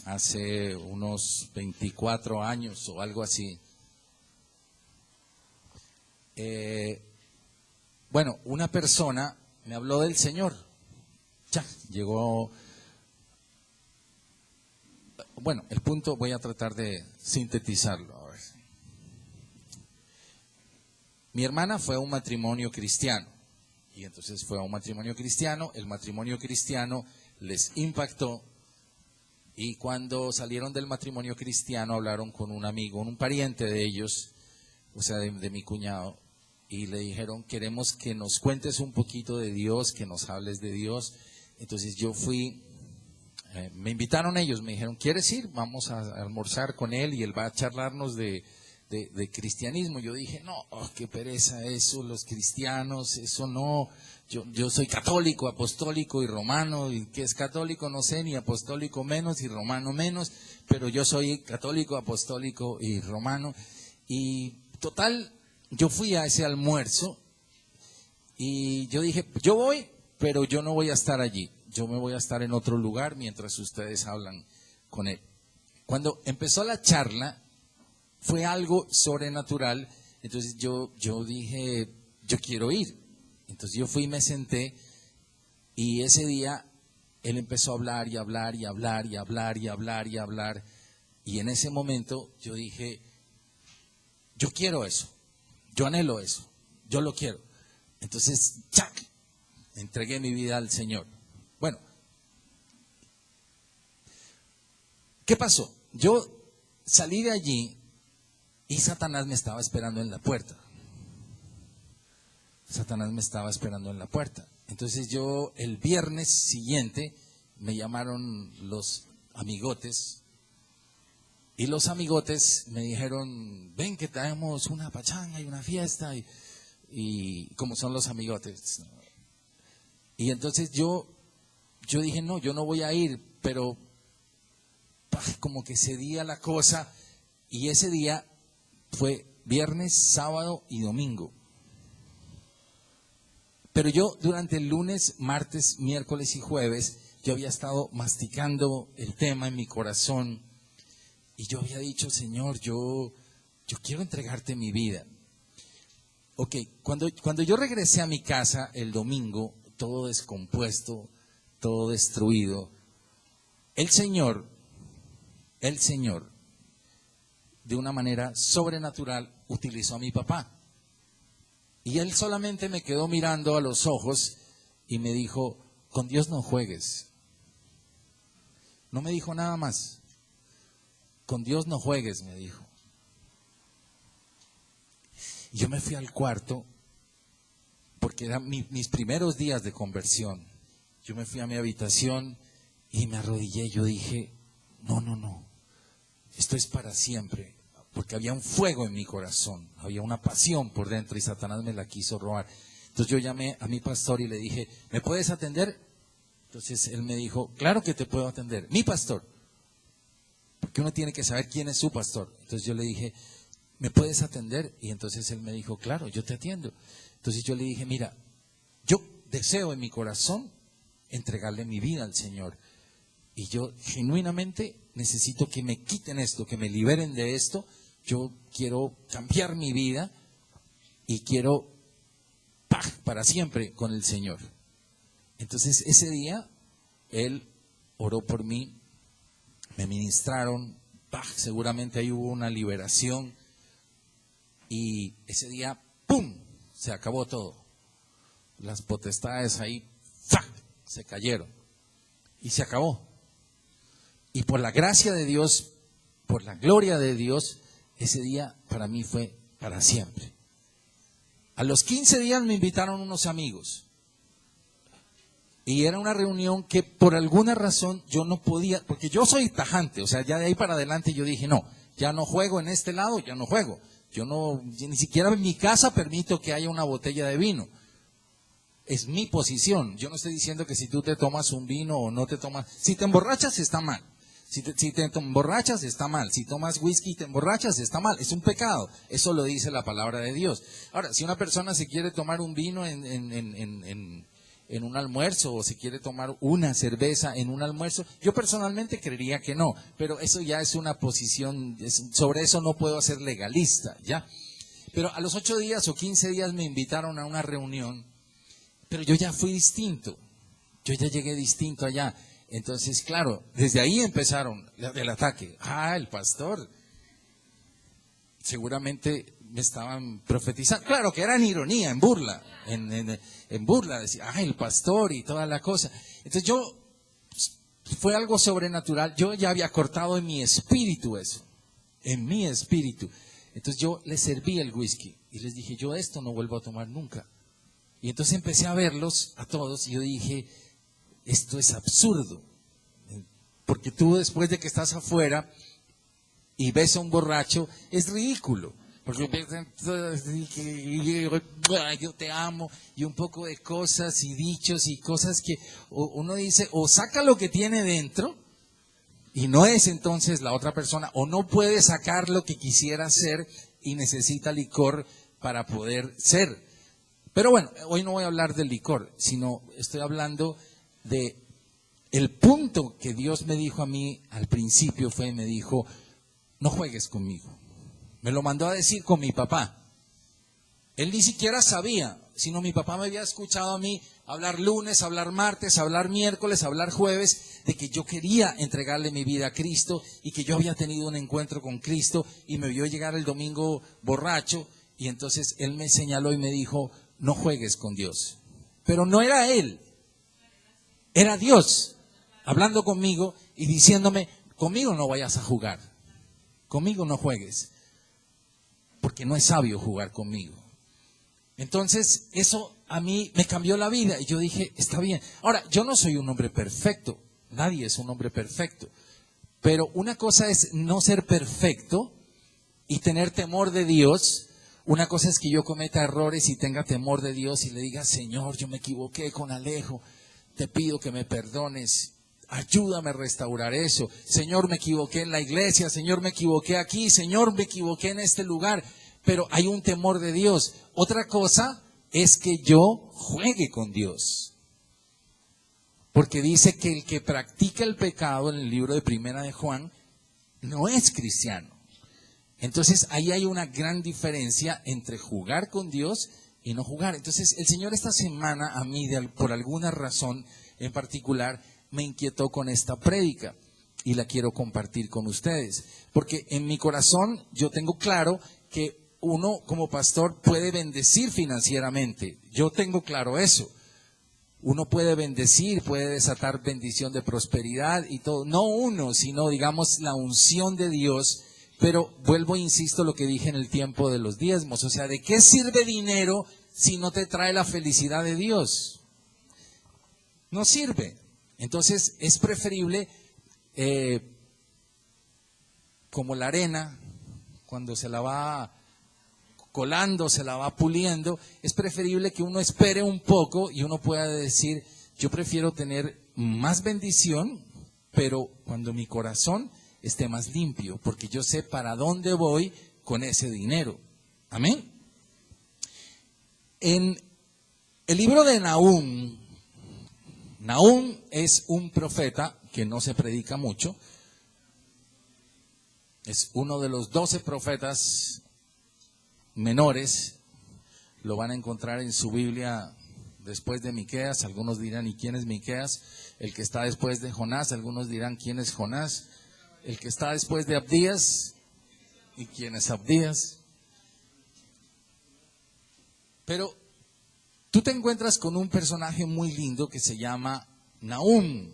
hace unos 24 años o algo así. Bueno, una persona me habló del Señor. Ya, llegó. Bueno, el punto voy a tratar de sintetizarlo. A ver. Mi hermana fue a un matrimonio cristiano. Y entonces fue a un matrimonio cristiano. El matrimonio cristiano les impactó. Y cuando salieron del matrimonio cristiano hablaron con un amigo, un pariente de ellos, o sea, de mi cuñado, y le dijeron: queremos que nos cuentes un poquito de Dios, que nos hables de Dios. Entonces yo fui, me invitaron ellos, me dijeron: ¿quieres ir? Vamos a almorzar con él y él va a charlarnos de cristianismo. Yo dije: no, qué pereza eso, los cristianos, eso no. Yo soy católico, apostólico y romano, y que es católico no sé, ni apostólico menos y romano menos, pero yo soy católico, apostólico y romano. Y total, yo fui a ese almuerzo y yo dije: yo voy, pero yo no voy a estar allí, yo me voy a estar en otro lugar mientras ustedes hablan con él. Cuando empezó la charla, fue algo sobrenatural, entonces yo dije: yo quiero ir. Entonces yo fui y me senté, y ese día él empezó a hablar y hablar y hablar y hablar y hablar y hablar, y en ese momento yo dije: yo quiero eso, yo anhelo eso, yo lo quiero. Entonces, ¡chac!, entregué mi vida al Señor. Bueno, ¿qué pasó? Yo salí de allí y Satanás me estaba esperando en la puerta. Satanás me estaba esperando en la puerta. Entonces yo, el viernes siguiente, me llamaron los amigotes, y los amigotes me dijeron: ven que traemos una pachanga y una fiesta, y como son los amigotes. Y entonces yo dije: no, yo no voy a ir, pero como que cedía la cosa, y ese día fue viernes, sábado y domingo. Pero yo durante el lunes, martes, miércoles y jueves, yo había estado masticando el tema en mi corazón, y yo había dicho: Señor, yo quiero entregarte mi vida. Ok, cuando yo regresé a mi casa el domingo, todo descompuesto, todo destruido, el Señor, de una manera sobrenatural, utilizó a mi papá. Y él solamente me quedó mirando a los ojos y me dijo: con Dios no juegues. No me dijo nada más. Con Dios no juegues, me dijo. Y yo me fui al cuarto, porque eran mis primeros días de conversión. Yo me fui a mi habitación y me arrodillé. Yo dije: no, esto es para siempre. Porque había un fuego en mi corazón, había una pasión por dentro, y Satanás me la quiso robar. Entonces yo llamé a mi pastor y le dije: ¿me puedes atender? Entonces él me dijo: claro que te puedo atender. Mi pastor, porque uno tiene que saber quién es su pastor. Entonces yo le dije: ¿me puedes atender? Y entonces él me dijo: claro, yo te atiendo. Entonces yo le dije: mira, yo deseo en mi corazón entregarle mi vida al Señor, y yo genuinamente necesito que me quiten esto, que me liberen de esto. Yo quiero cambiar mi vida y quiero para siempre con el Señor. Entonces ese día él oró por mí, me ministraron, seguramente ahí hubo una liberación, y ese día ¡pum!, se acabó todo. Las potestades ahí se cayeron y se acabó. Y por la gracia de Dios, por la gloria de Dios, ese día para mí fue para siempre. A los 15 días me invitaron unos amigos. Y era una reunión que por alguna razón yo no podía, porque yo soy tajante, o sea, ya de ahí para adelante yo dije: no, ya no juego en este lado, ya no juego. Yo ni siquiera en mi casa permito que haya una botella de vino. Es mi posición. Yo no estoy diciendo que si tú te tomas un vino o no te tomas, si te emborrachas está mal. Si te emborrachas está mal. Si tomas whisky y te emborrachas está mal. Es un pecado. Eso lo dice la palabra de Dios. Ahora, si una persona se quiere tomar un vino en en un almuerzo o se quiere tomar una cerveza en un almuerzo. Yo personalmente creería que no, pero eso ya es una posición, sobre eso no puedo ser legalista, ¿ya? Pero a los 8 días o 15 días me invitaron a una reunión, pero yo ya fui distinto, yo ya llegué distinto allá. Entonces, claro, desde ahí empezaron el ataque. El pastor, seguramente me estaban profetizando. Claro que era en ironía, en burla, en burla, decía, el pastor y toda la cosa. Entonces fue algo sobrenatural. Yo ya había cortado en mi espíritu eso, en mi espíritu. Entonces yo les serví el whisky y les dije, yo esto no vuelvo a tomar nunca. Y entonces empecé a verlos a todos y yo dije, esto es absurdo. Porque tú después de que estás afuera y ves a un borracho, es ridículo. Porque yo te amo y un poco de cosas y dichos y cosas que uno dice, o saca lo que tiene dentro y no es entonces la otra persona, o no puede sacar lo que quisiera ser y necesita licor para poder ser. Pero bueno, hoy no voy a hablar del licor, sino estoy hablando de el punto que Dios me dijo a mí al principio me dijo, no juegues conmigo. Me lo mandó a decir con mi papá. Él ni siquiera sabía, sino mi papá me había escuchado a mí hablar lunes, hablar martes, hablar miércoles, hablar jueves, de que yo quería entregarle mi vida a Cristo y que yo había tenido un encuentro con Cristo y me vio llegar el domingo borracho y entonces él me señaló y me dijo, no juegues con Dios. Pero no era él, era Dios hablando conmigo y diciéndome, conmigo no vayas a jugar, conmigo no juegues, porque no es sabio jugar conmigo. Entonces eso a mí me cambió la vida y yo dije, está bien. Ahora, yo no soy un hombre perfecto, nadie es un hombre perfecto, pero una cosa es no ser perfecto y tener temor de Dios. Una cosa es que yo cometa errores y tenga temor de Dios y le diga, Señor, yo me equivoqué con Alejo, te pido que me perdones, ayúdame a restaurar eso. Señor, me equivoqué en la iglesia, Señor, me equivoqué aquí, Señor, me equivoqué en este lugar, pero hay un temor de Dios. Otra cosa es que yo juegue con Dios, porque dice que el que practica el pecado en el libro de Primera de Juan no es cristiano. Entonces ahí hay una gran diferencia entre jugar con Dios y no jugar. Entonces el Señor esta semana a mí por alguna razón en particular me inquietó con esta prédica y la quiero compartir con ustedes, porque en mi corazón yo tengo claro que uno como pastor puede bendecir financieramente. Yo tengo claro eso. Uno puede bendecir, puede desatar bendición de prosperidad y todo. No uno, sino digamos la unción de Dios. Pero vuelvo e insisto lo que dije en el tiempo de los diezmos. O sea, ¿de qué sirve dinero si no te trae la felicidad de Dios? No sirve. Entonces es preferible, como la arena, cuando se la va colando, se la va puliendo, es preferible que uno espere un poco y uno pueda decir, yo prefiero tener más bendición, pero cuando mi corazón esté más limpio, porque yo sé para dónde voy con ese dinero. Amén. En el libro de Nahum es un profeta que no se predica mucho. Es uno de los 12 profetas menores. Lo van a encontrar en su Biblia después de Miqueas. Algunos dirán, ¿y quién es Miqueas? El que está después de Jonás. Algunos dirán, ¿quién es Jonás? El que está después de Abdías. ¿Y quién es Abdías? Pero tú te encuentras con un personaje muy lindo que se llama Nahum.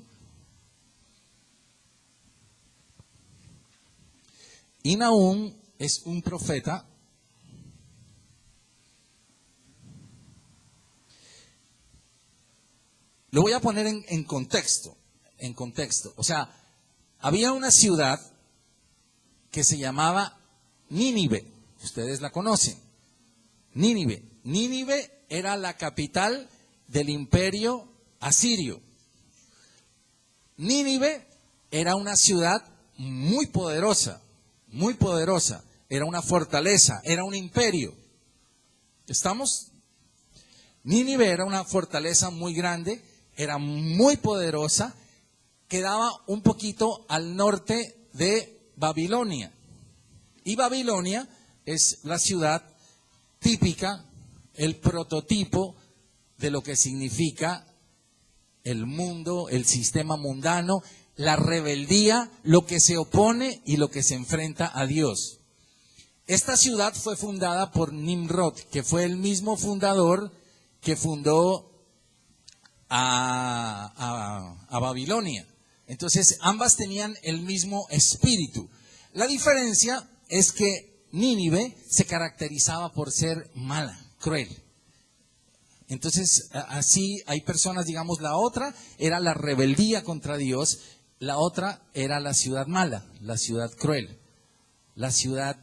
Y Nahum es un profeta lo voy a poner en contexto. O sea, había una ciudad que se llamaba Nínive. Ustedes la conocen. Nínive. Nínive era la capital del imperio asirio. Nínive era una ciudad muy poderosa. Era una fortaleza, era un imperio. ¿Estamos? Nínive era una fortaleza muy grande, era muy poderosa, quedaba un poquito al norte de Babilonia. Y Babilonia es la ciudad típica, el prototipo de lo que significa el mundo, el sistema mundano, la rebeldía, lo que se opone y lo que se enfrenta a Dios. Esta ciudad fue fundada por Nimrod, que fue el mismo fundador que fundó a Babilonia. Entonces, ambas tenían el mismo espíritu. La diferencia es que Nínive se caracterizaba por ser mala, cruel. Entonces, así hay personas, digamos, la otra era la rebeldía contra Dios, la otra era la ciudad mala, la ciudad cruel, la ciudad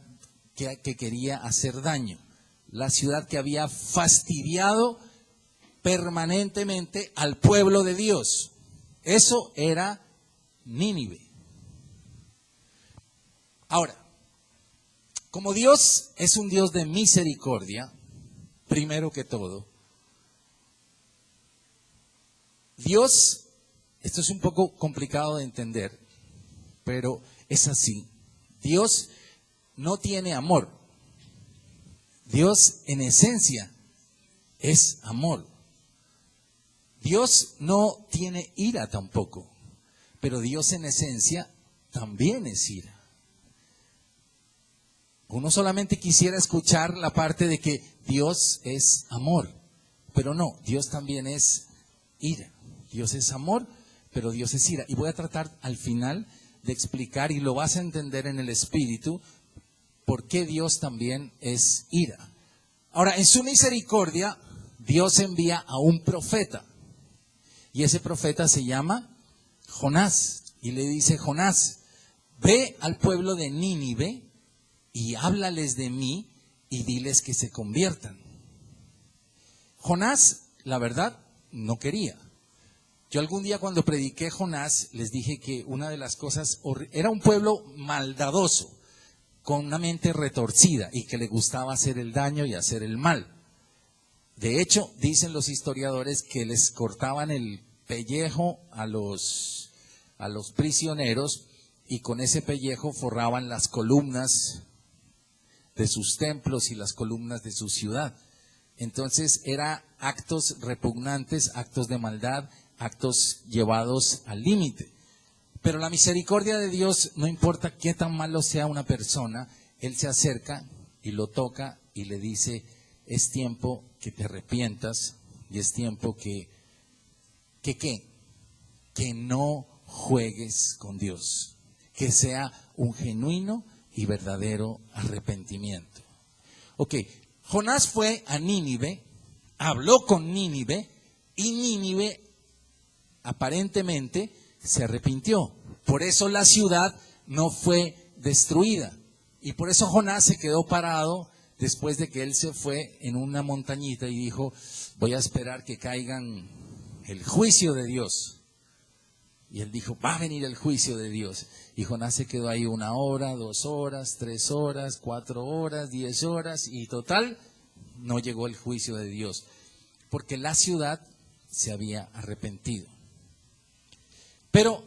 que quería hacer daño, la ciudad que había fastidiado permanentemente al pueblo de Dios. Eso era Nínive. Ahora, como Dios es un Dios de misericordia, primero que todo, Dios, esto es un poco complicado de entender, pero es así. Dios no tiene amor. Dios en esencia es amor. Dios no tiene ira tampoco, pero Dios en esencia también es ira. Uno solamente quisiera escuchar la parte de que Dios es amor, pero no, Dios también es ira. Dios es amor, pero Dios es ira. Y voy a tratar al final de explicar, y lo vas a entender en el espíritu, por qué Dios también es ira. Ahora, en su misericordia, Dios envía a un profeta. Y ese profeta se llama Jonás. Y le dice: Jonás, ve al pueblo de Nínive y háblales de mí y diles que se conviertan. Jonás, la verdad, no quería. Yo algún día cuando prediqué Jonás, les dije que una de las cosas, era un pueblo maldadoso, con una mente retorcida y que le gustaba hacer el daño y hacer el mal. De hecho, dicen los historiadores que les cortaban el pellejo a los prisioneros y con ese pellejo forraban las columnas de sus templos y las columnas de su ciudad. Entonces, era actos repugnantes, actos de maldad, actos llevados al límite. Pero la misericordia de Dios, no importa qué tan malo sea una persona, Él se acerca y lo toca y le dice: es tiempo que te arrepientas y es tiempo que no juegues con Dios, que sea un genuino y verdadero arrepentimiento. Ok, Jonás fue a Nínive, habló con Nínive y Nínive aparentemente se arrepintió. Por eso la ciudad no fue destruida. Y por eso Jonás se quedó parado después de que él se fue en una montañita y dijo: voy a esperar que caigan el juicio de Dios. Y él dijo: va a venir el juicio de Dios. Y Jonás se quedó ahí 1 hora, 2 horas, 3 horas, 4 horas, 10 horas y total no llegó el juicio de Dios. Porque la ciudad se había arrepentido. Pero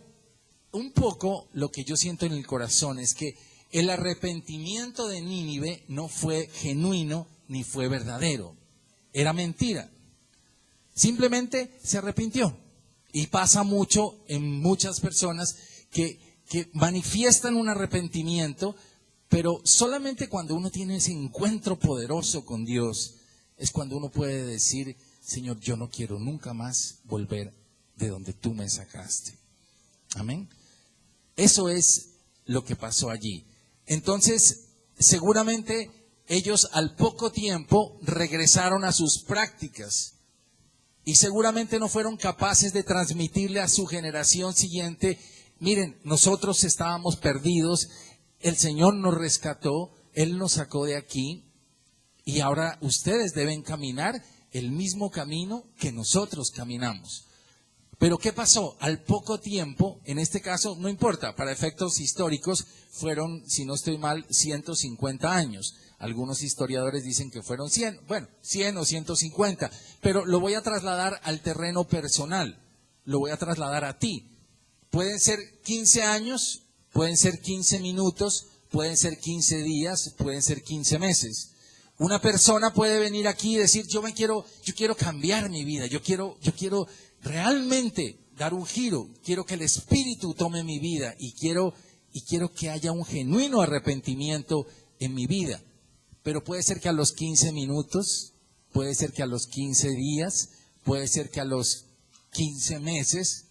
un poco lo que yo siento en el corazón es que el arrepentimiento de Nínive no fue genuino ni fue verdadero. Era mentira. Simplemente se arrepintió. Y pasa mucho en muchas personas que manifiestan un arrepentimiento, pero solamente cuando uno tiene ese encuentro poderoso con Dios es cuando uno puede decir: Señor, yo no quiero nunca más volver de donde tú me sacaste. Amén. Eso es lo que pasó allí. Entonces, seguramente ellos al poco tiempo regresaron a sus prácticas y seguramente no fueron capaces de transmitirle a su generación siguiente: miren, nosotros estábamos perdidos, el Señor nos rescató, Él nos sacó de aquí y ahora ustedes deben caminar el mismo camino que nosotros caminamos. Pero ¿qué pasó? Al poco tiempo, en este caso, no importa, para efectos históricos, fueron, si no estoy mal, 150 años. Algunos historiadores dicen que fueron 100, bueno, 100 o 150, pero lo voy a trasladar al terreno personal, lo voy a trasladar a ti. Pueden ser 15 años, pueden ser 15 minutos, pueden ser 15 días, pueden ser 15 meses. Una persona puede venir aquí y decir, yo quiero cambiar mi vida, yo quiero realmente dar un giro, quiero que el Espíritu tome mi vida y quiero que haya un genuino arrepentimiento en mi vida. Pero puede ser que a los 15 minutos, puede ser que a los 15 días, puede ser que a los 15 meses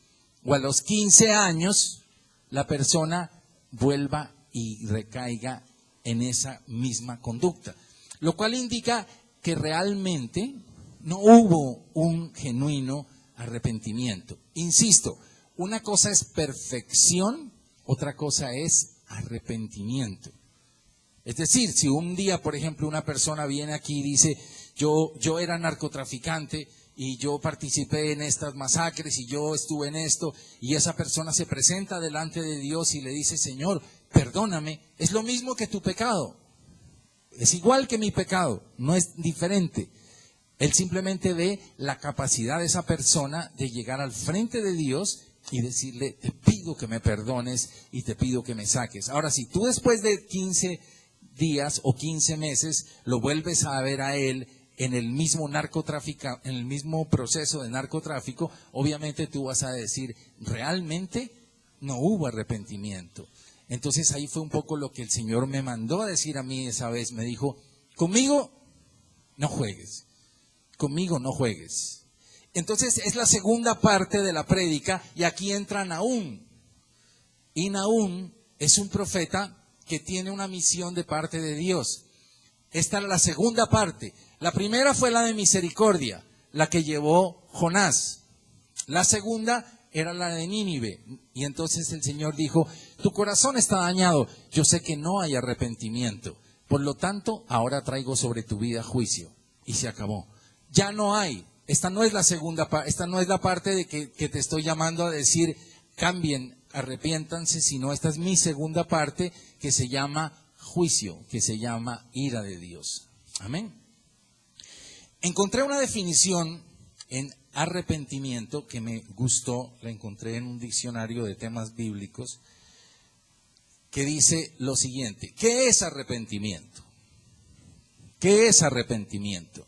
o a los 15 años la persona vuelva y recaiga en esa misma conducta. Lo cual indica que realmente no hubo un genuino arrepentimiento. Insisto, una cosa es perfección, otra cosa es arrepentimiento. Es decir, si un día, por ejemplo, una persona viene aquí y dice, yo era narcotraficante y yo participé en estas masacres y yo estuve en esto, y esa persona se presenta delante de Dios y le dice, Señor, perdóname, es lo mismo que tu pecado. Es igual que mi pecado, no es diferente. Él simplemente ve la capacidad de esa persona de llegar al frente de Dios y decirle, te pido que me perdones y te pido que me saques. Ahora, si tú después de 15 días o 15 meses lo vuelves a ver a él en el mismo en el mismo proceso de narcotráfico, obviamente tú vas a decir, realmente no hubo arrepentimiento. Entonces ahí fue un poco lo que el Señor me mandó a decir a mí esa vez. Me dijo, conmigo no juegues, conmigo no juegues. Entonces es la segunda parte de la prédica y aquí entra Nahum. Y Nahum es un profeta que tiene una misión de parte de Dios. Esta era la segunda parte. La primera fue la de misericordia, la que llevó Jonás. La segunda era la de Nínive. Y entonces el Señor dijo, tu corazón está dañado, yo sé que no hay arrepentimiento. Por lo tanto, ahora traigo sobre tu vida juicio. Y se acabó. Ya no hay. Esta no es la segunda parte, esta no es la parte de que te estoy llamando a decir, cambien, arrepiéntanse, sino esta es mi segunda parte que se llama juicio, que se llama ira de Dios. Amén. Encontré una definición en arrepentimiento que me gustó, la encontré en un diccionario de temas bíblicos, que dice lo siguiente: ¿qué es arrepentimiento? ¿Qué es arrepentimiento?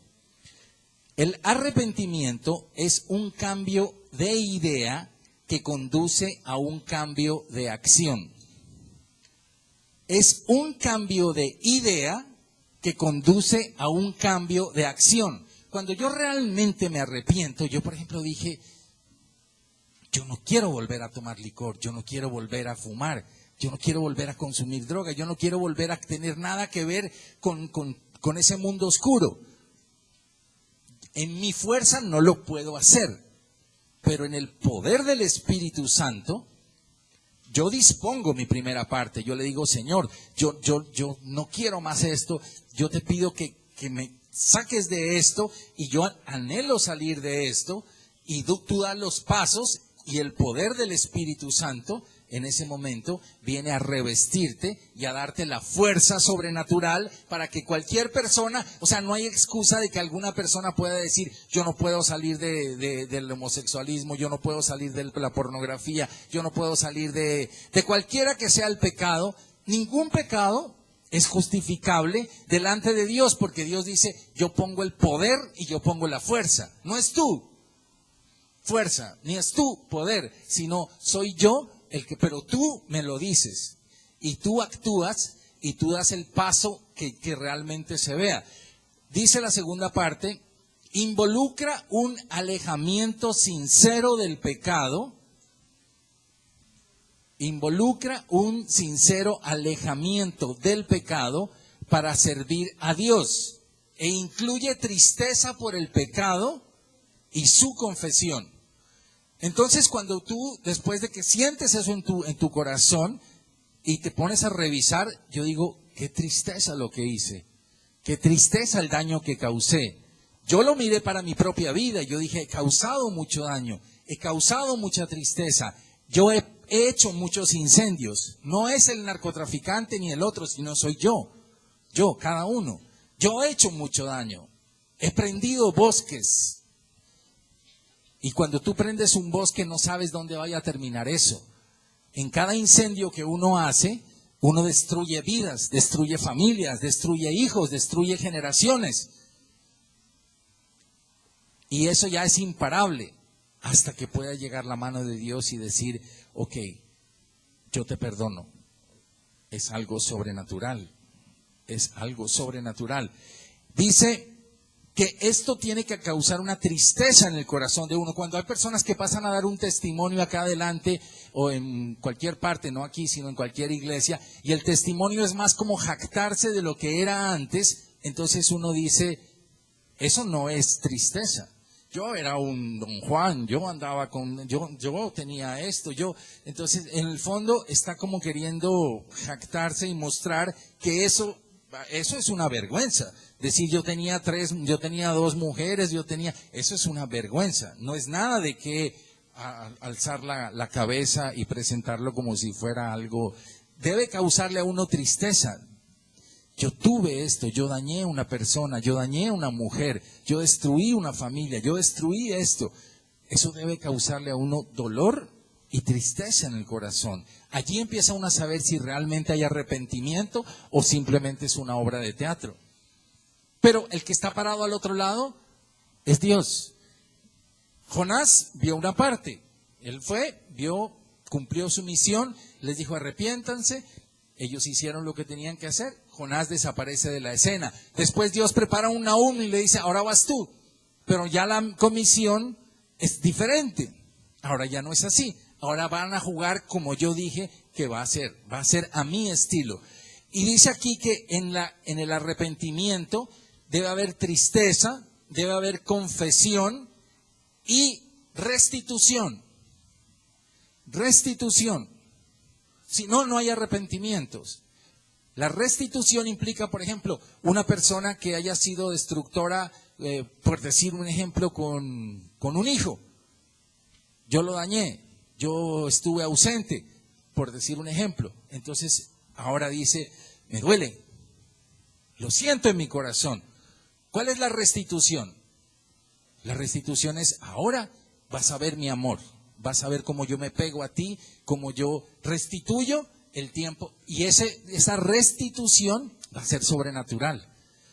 El arrepentimiento es un cambio de idea que conduce a un cambio de acción. Es un cambio de idea que conduce a un cambio de acción. Cuando yo realmente me arrepiento, yo por ejemplo dije, yo no quiero volver a tomar licor, yo no quiero volver a fumar, yo no quiero volver a consumir droga, yo no quiero volver a tener nada que ver con ese mundo oscuro. En mi fuerza no lo puedo hacer, pero en el poder del Espíritu Santo, yo dispongo mi primera parte. Yo le digo, Señor, yo no quiero más esto, yo te pido que me saques de esto, y yo anhelo salir de esto, y tú das los pasos, y el poder del Espíritu Santo en ese momento viene a revestirte y a darte la fuerza sobrenatural para que cualquier persona, o sea, no hay excusa de que alguna persona pueda decir, yo no puedo salir del homosexualismo, yo no puedo salir de la pornografía, yo no puedo salir de cualquiera que sea el pecado. Ningún pecado es justificable delante de Dios, porque Dios dice, yo pongo el poder y yo pongo la fuerza. No es tu fuerza, ni es tu poder, sino soy yo pero tú me lo dices, y tú actúas, y tú das el paso que realmente se vea. Dice la segunda parte, involucra un alejamiento sincero del pecado, involucra un sincero alejamiento del pecado para servir a Dios, e incluye tristeza por el pecado y su confesión. Entonces, cuando tú, después de que sientes eso en tu corazón y te pones a revisar, yo digo, qué tristeza lo que hice, qué tristeza el daño que causé. Yo lo miré para mi propia vida, yo dije, he causado mucho daño, he causado mucha tristeza, yo he hecho muchos incendios. No es el narcotraficante ni el otro, sino soy yo. Yo, cada uno. Yo he hecho mucho daño. He prendido bosques. Y cuando tú prendes un bosque no sabes dónde vaya a terminar eso. En cada incendio que uno hace, uno destruye vidas, destruye familias, destruye hijos, destruye generaciones. Y eso ya es imparable hasta que pueda llegar la mano de Dios y decir, ok, yo te perdono. Es algo sobrenatural. Es algo sobrenatural. Dice que esto tiene que causar una tristeza en el corazón de uno. Cuando hay personas que pasan a dar un testimonio acá adelante o en cualquier parte, no aquí, sino en cualquier iglesia, y el testimonio es más como jactarse de lo que era antes, entonces uno dice, eso no es tristeza. Yo era un don Juan, yo andaba con, yo tenía esto, entonces en el fondo está como queriendo jactarse y mostrar que eso es una vergüenza. Decir yo tenía dos mujeres, eso es una vergüenza. No es nada de que alzar la cabeza y presentarlo como si fuera algo. Debe causarle a uno tristeza. Yo tuve esto, yo dañé a una persona, yo dañé a una mujer, yo destruí una familia, yo destruí esto. Eso debe causarle a uno dolor y tristeza en el corazón. Allí empieza uno a saber si realmente hay arrepentimiento o simplemente es una obra de teatro. Pero el que está parado al otro lado es Dios. Jonás vio una parte. Él cumplió su misión, les dijo arrepiéntanse. Ellos hicieron lo que tenían que hacer. Jonás desaparece de la escena. Después Dios prepara un Nahum y le dice, ahora vas tú. Pero ya la comisión es diferente. Ahora ya no es así. Ahora van a jugar como yo dije que va a ser. Va a ser a mi estilo. Y dice aquí que en el arrepentimiento debe haber tristeza, debe haber confesión y restitución. Restitución. Si no, no hay arrepentimientos. La restitución implica, por ejemplo, una persona que haya sido destructora, por decir un ejemplo, con un hijo. Yo lo dañé, yo estuve ausente, por decir un ejemplo. Entonces, ahora dice, me duele, lo siento en mi corazón. ¿Cuál es la restitución? La restitución es, ahora vas a ver mi amor. Vas a ver cómo yo me pego a ti, cómo yo restituyo el tiempo. Y esa restitución va a ser sobrenatural,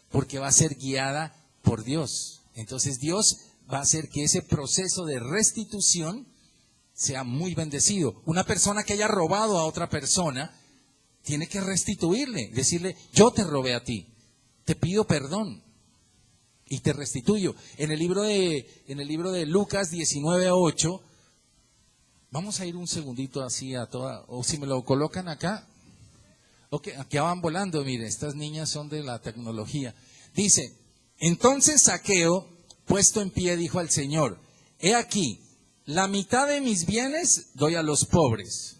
porque va a ser guiada por Dios. Entonces Dios va a hacer que ese proceso de restitución sea muy bendecido. Una persona que haya robado a otra persona, tiene que restituirle, decirle, yo te robé a ti, te pido perdón y te restituyo. En el libro de Lucas 19:8, vamos a ir un segundito así a toda, o si me lo colocan acá, ok, aquí van volando, mire, estas niñas son de la tecnología. Dice, entonces Zaqueo, puesto en pie, dijo al Señor, he aquí, la mitad de mis bienes doy a los pobres,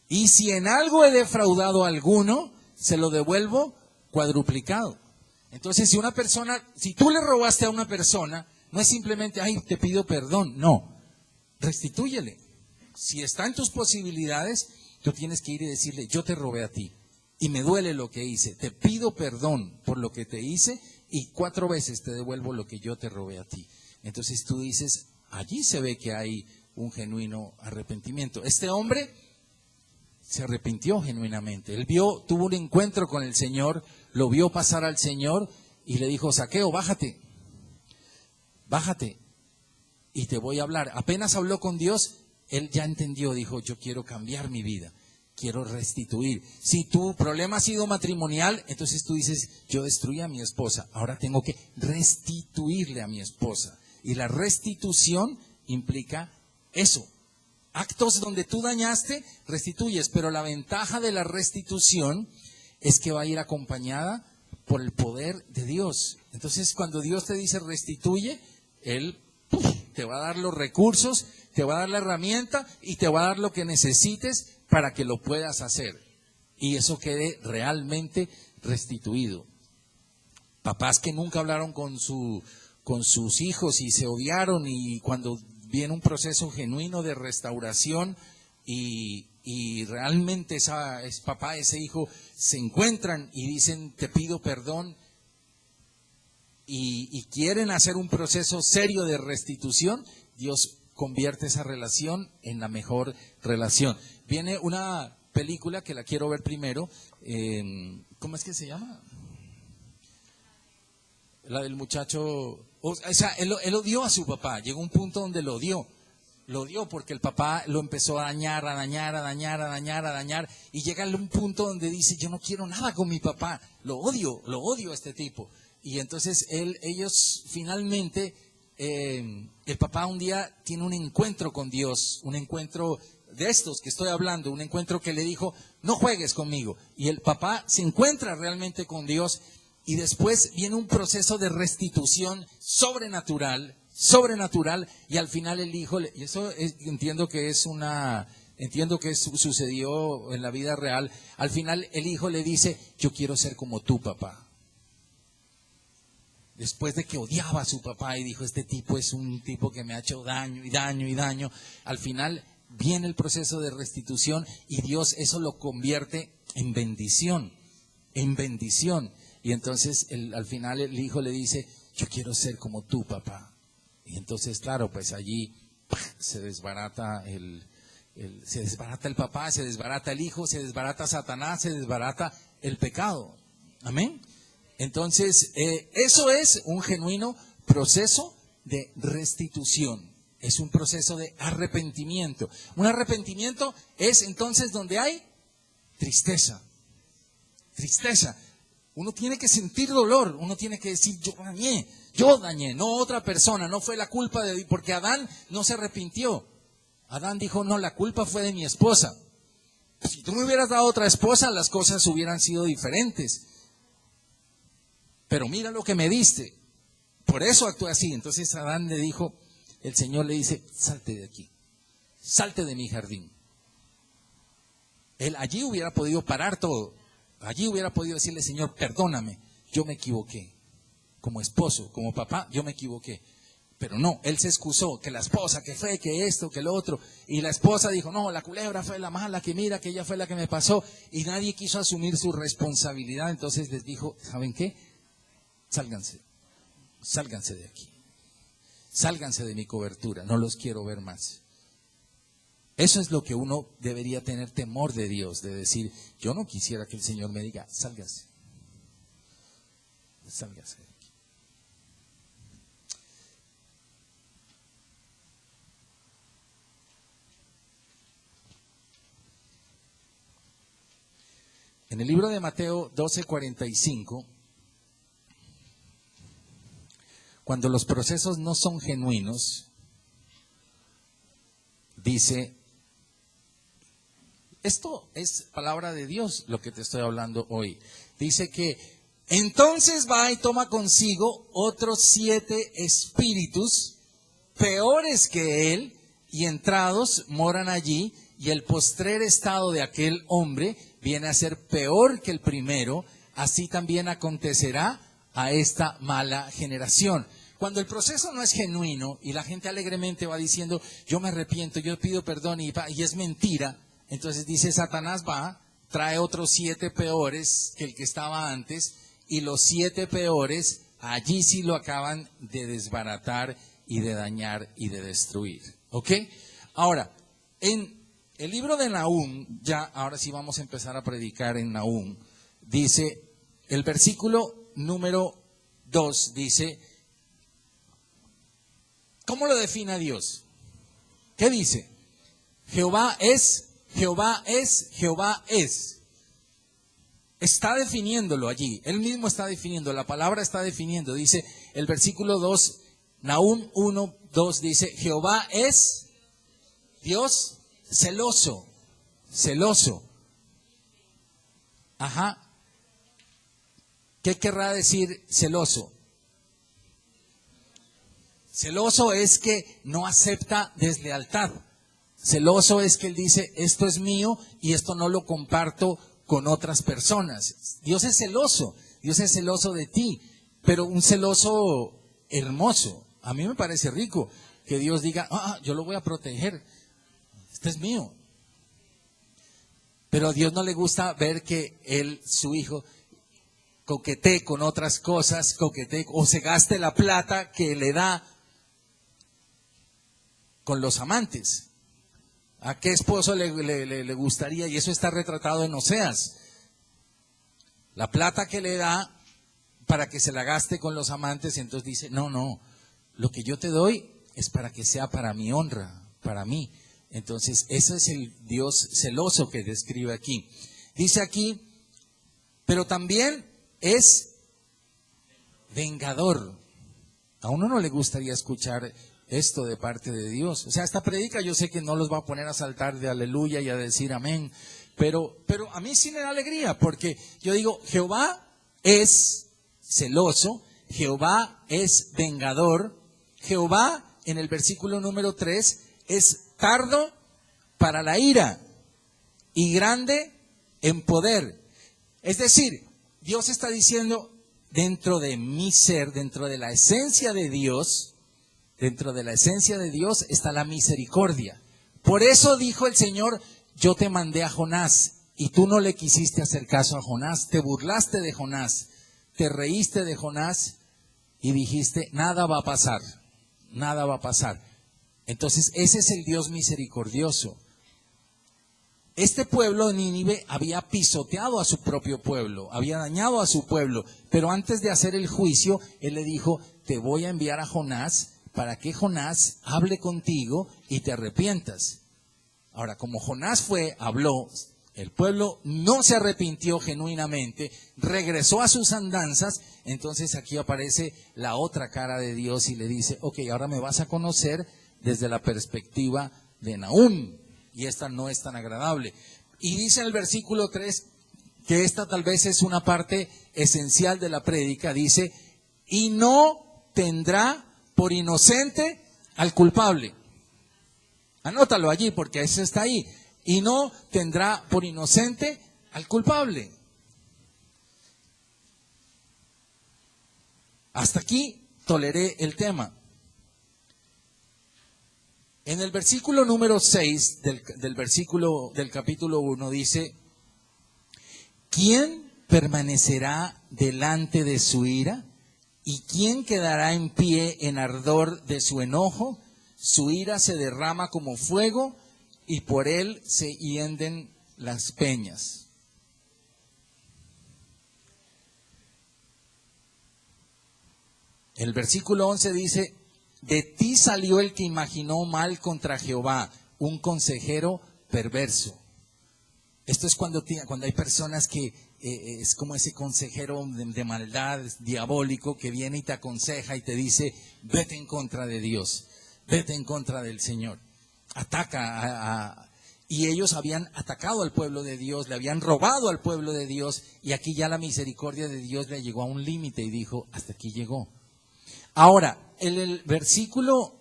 y si en algo he defraudado a alguno, se lo devuelvo cuadruplicado. Entonces, si tú le robaste a una persona, no es simplemente, ay, te pido perdón, no. Restitúyele. Si está en tus posibilidades, tú tienes que ir y decirle, yo te robé a ti y me duele lo que hice, te pido perdón por lo que te hice y 4 veces te devuelvo lo que yo te robé a ti. Entonces tú dices, allí se ve que hay un genuino arrepentimiento. Este hombre se arrepintió genuinamente. Él tuvo un encuentro con el Señor, lo vio pasar al Señor y le dijo, Zaqueo, bájate y te voy a hablar. Apenas habló con Dios, él ya entendió, dijo, yo quiero cambiar mi vida, quiero restituir. Si tu problema ha sido matrimonial, entonces tú dices, yo destruí a mi esposa, ahora tengo que restituirle a mi esposa. Y la restitución implica eso. Actos donde tú dañaste, restituyes, pero la ventaja de la restitución es que va a ir acompañada por el poder de Dios. Entonces, cuando Dios te dice restituye, Él te va a dar los recursos, te va a dar la herramienta y te va a dar lo que necesites para que lo puedas hacer. Y eso quede realmente restituido. Papás que nunca hablaron con sus hijos y se odiaron, y cuando viene un proceso genuino de restauración y y realmente ese papá, ese hijo se encuentran y dicen, te pido perdón, y quieren hacer un proceso serio de restitución, Dios convierte esa relación en la mejor relación. Viene una película que la quiero ver primero, ¿cómo es que se llama? La del muchacho, o sea, él odió a su papá, llegó un punto donde lo odió porque el papá lo empezó a dañar, y llega a un punto donde dice, yo no quiero nada con mi papá, lo odio a este tipo. Y entonces ellos finalmente, el papá un día tiene un encuentro con Dios, un encuentro de estos que estoy hablando, un encuentro que le dijo, no juegues conmigo. Y el papá se encuentra realmente con Dios y después viene un proceso de restitución sobrenatural, y al final el hijo, y eso entiendo que sucedió en la vida real, al final el hijo le dice, yo quiero ser como tu papá. Después de que odiaba a su papá y dijo, este tipo es un tipo que me ha hecho daño, al final viene el proceso de restitución y Dios eso lo convierte en bendición. Y entonces al final el hijo le dice, yo quiero ser como tu papá. Y entonces, claro, pues allí se desbarata el papá, se desbarata el hijo, se desbarata Satanás, se desbarata el pecado. Amén. Entonces, eso es un genuino proceso de restitución. Es un proceso de arrepentimiento. Un arrepentimiento es entonces donde hay tristeza. Uno tiene que sentir dolor, uno tiene que decir, yo dañé, no otra persona, no fue la culpa de Dios, porque Adán no se arrepintió. Adán dijo, no, la culpa fue de mi esposa. Si tú me hubieras dado otra esposa, las cosas hubieran sido diferentes. Pero mira lo que me diste. Por eso actué así. Entonces Adán le dijo, el Señor le dice, salte de aquí, salte de mi jardín. Él allí hubiera podido parar todo. Allí hubiera podido decirle, Señor, perdóname, yo me equivoqué. Como esposo, como papá, yo me equivoqué. Pero no, él se excusó, que la esposa, que fue, que esto, que lo otro. Y la esposa dijo, no, la culebra fue la mala, que mira, que ella fue la que me pasó. Y nadie quiso asumir su responsabilidad. Entonces les dijo, ¿saben qué? Sálganse de aquí. Sálganse de mi cobertura, no los quiero ver más. Eso es lo que uno debería tener temor de Dios, de decir, yo no quisiera que el Señor me diga, sálgase de aquí. En el libro de Mateo 12:45, cuando los procesos no son genuinos, dice, esto es palabra de Dios lo que te estoy hablando hoy. Dice que entonces va y toma consigo otros 7 espíritus peores que él, y entrados moran allí, y el postrer estado de aquel hombre viene a ser peor que el primero, así también acontecerá a esta mala generación. Cuando el proceso no es genuino y la gente alegremente va diciendo, yo me arrepiento, yo pido perdón y es mentira, entonces dice, Satanás va, trae otros 7 peores que el que estaba antes, y los 7 peores allí sí lo acaban de desbaratar y de dañar y de destruir. ¿Ok? Ahora, en el libro de Nahum, ahora sí vamos a empezar a predicar en Nahum, dice, el versículo número 2 dice, ¿cómo lo define Dios? ¿Qué dice? Jehová es, Jehová es, Jehová es. Está definiéndolo allí. Él mismo está definiendo. La palabra está definiendo. Dice el versículo 2, Nahum 1:2 dice, Jehová es Dios celoso. Celoso. Ajá. ¿Qué querrá decir celoso? Celoso es que no acepta deslealtad. Celoso es que él dice, esto es mío y esto no lo comparto con otras personas. Dios es celoso de ti, pero un celoso hermoso. A mí me parece rico que Dios diga, yo lo voy a proteger, este es mío. Pero a Dios no le gusta ver que él, su hijo, coquetee con otras cosas, coquetee o se gaste la plata que le da con los amantes. ¿A qué esposo le gustaría? Y eso está retratado en Oseas. La plata que le da para que se la gaste con los amantes, y entonces dice, no, lo que yo te doy es para que sea para mi honra, para mí. Entonces, ese es el Dios celoso que describe aquí. Dice aquí, pero también es vengador. A uno no le gustaría escuchar esto de parte de Dios. O sea, esta predica yo sé que no los va a poner a saltar de aleluya y a decir amén, pero a mí sí me da alegría, porque yo digo, Jehová es celoso, Jehová es vengador, Jehová en el versículo número 3 es tardo para la ira y grande en poder. Es decir, Dios está diciendo, dentro de mi ser, dentro de la esencia de Dios, está la misericordia. Por eso dijo el Señor, yo te mandé a Jonás y tú no le quisiste hacer caso a Jonás, te burlaste de Jonás, te reíste de Jonás y dijiste, nada va a pasar. Entonces, ese es el Dios misericordioso. Este pueblo de Nínive había pisoteado a su propio pueblo, había dañado a su pueblo, pero antes de hacer el juicio, él le dijo, te voy a enviar a Jonás para que Jonás hable contigo y te arrepientas. Ahora, como Jonás habló, el pueblo no se arrepintió genuinamente, regresó a sus andanzas, entonces aquí aparece la otra cara de Dios y le dice, ok, ahora me vas a conocer desde la perspectiva de Nahum, y esta no es tan agradable. Y dice en el versículo 3, que esta tal vez es una parte esencial de la prédica, dice, y no tendrá por inocente al culpable. Anótalo allí porque eso está ahí. Y no tendrá por inocente al culpable. Hasta aquí toleré el tema. En el versículo número 6 del capítulo 1 dice, ¿quién permanecerá delante de su ira? ¿Y quién quedará en pie en ardor de su enojo? Su ira se derrama como fuego y por él se hienden las peñas. El versículo 11 dice, de ti salió el que imaginó mal contra Jehová, un consejero perverso. Esto es cuando hay personas que es como ese consejero de maldad, diabólico, que viene y te aconseja y te dice, vete en contra de Dios, vete en contra del Señor. Ataca y ellos habían atacado al pueblo de Dios, le habían robado al pueblo de Dios, y aquí ya la misericordia de Dios le llegó a un límite y dijo, hasta aquí llegó. Ahora, en el versículo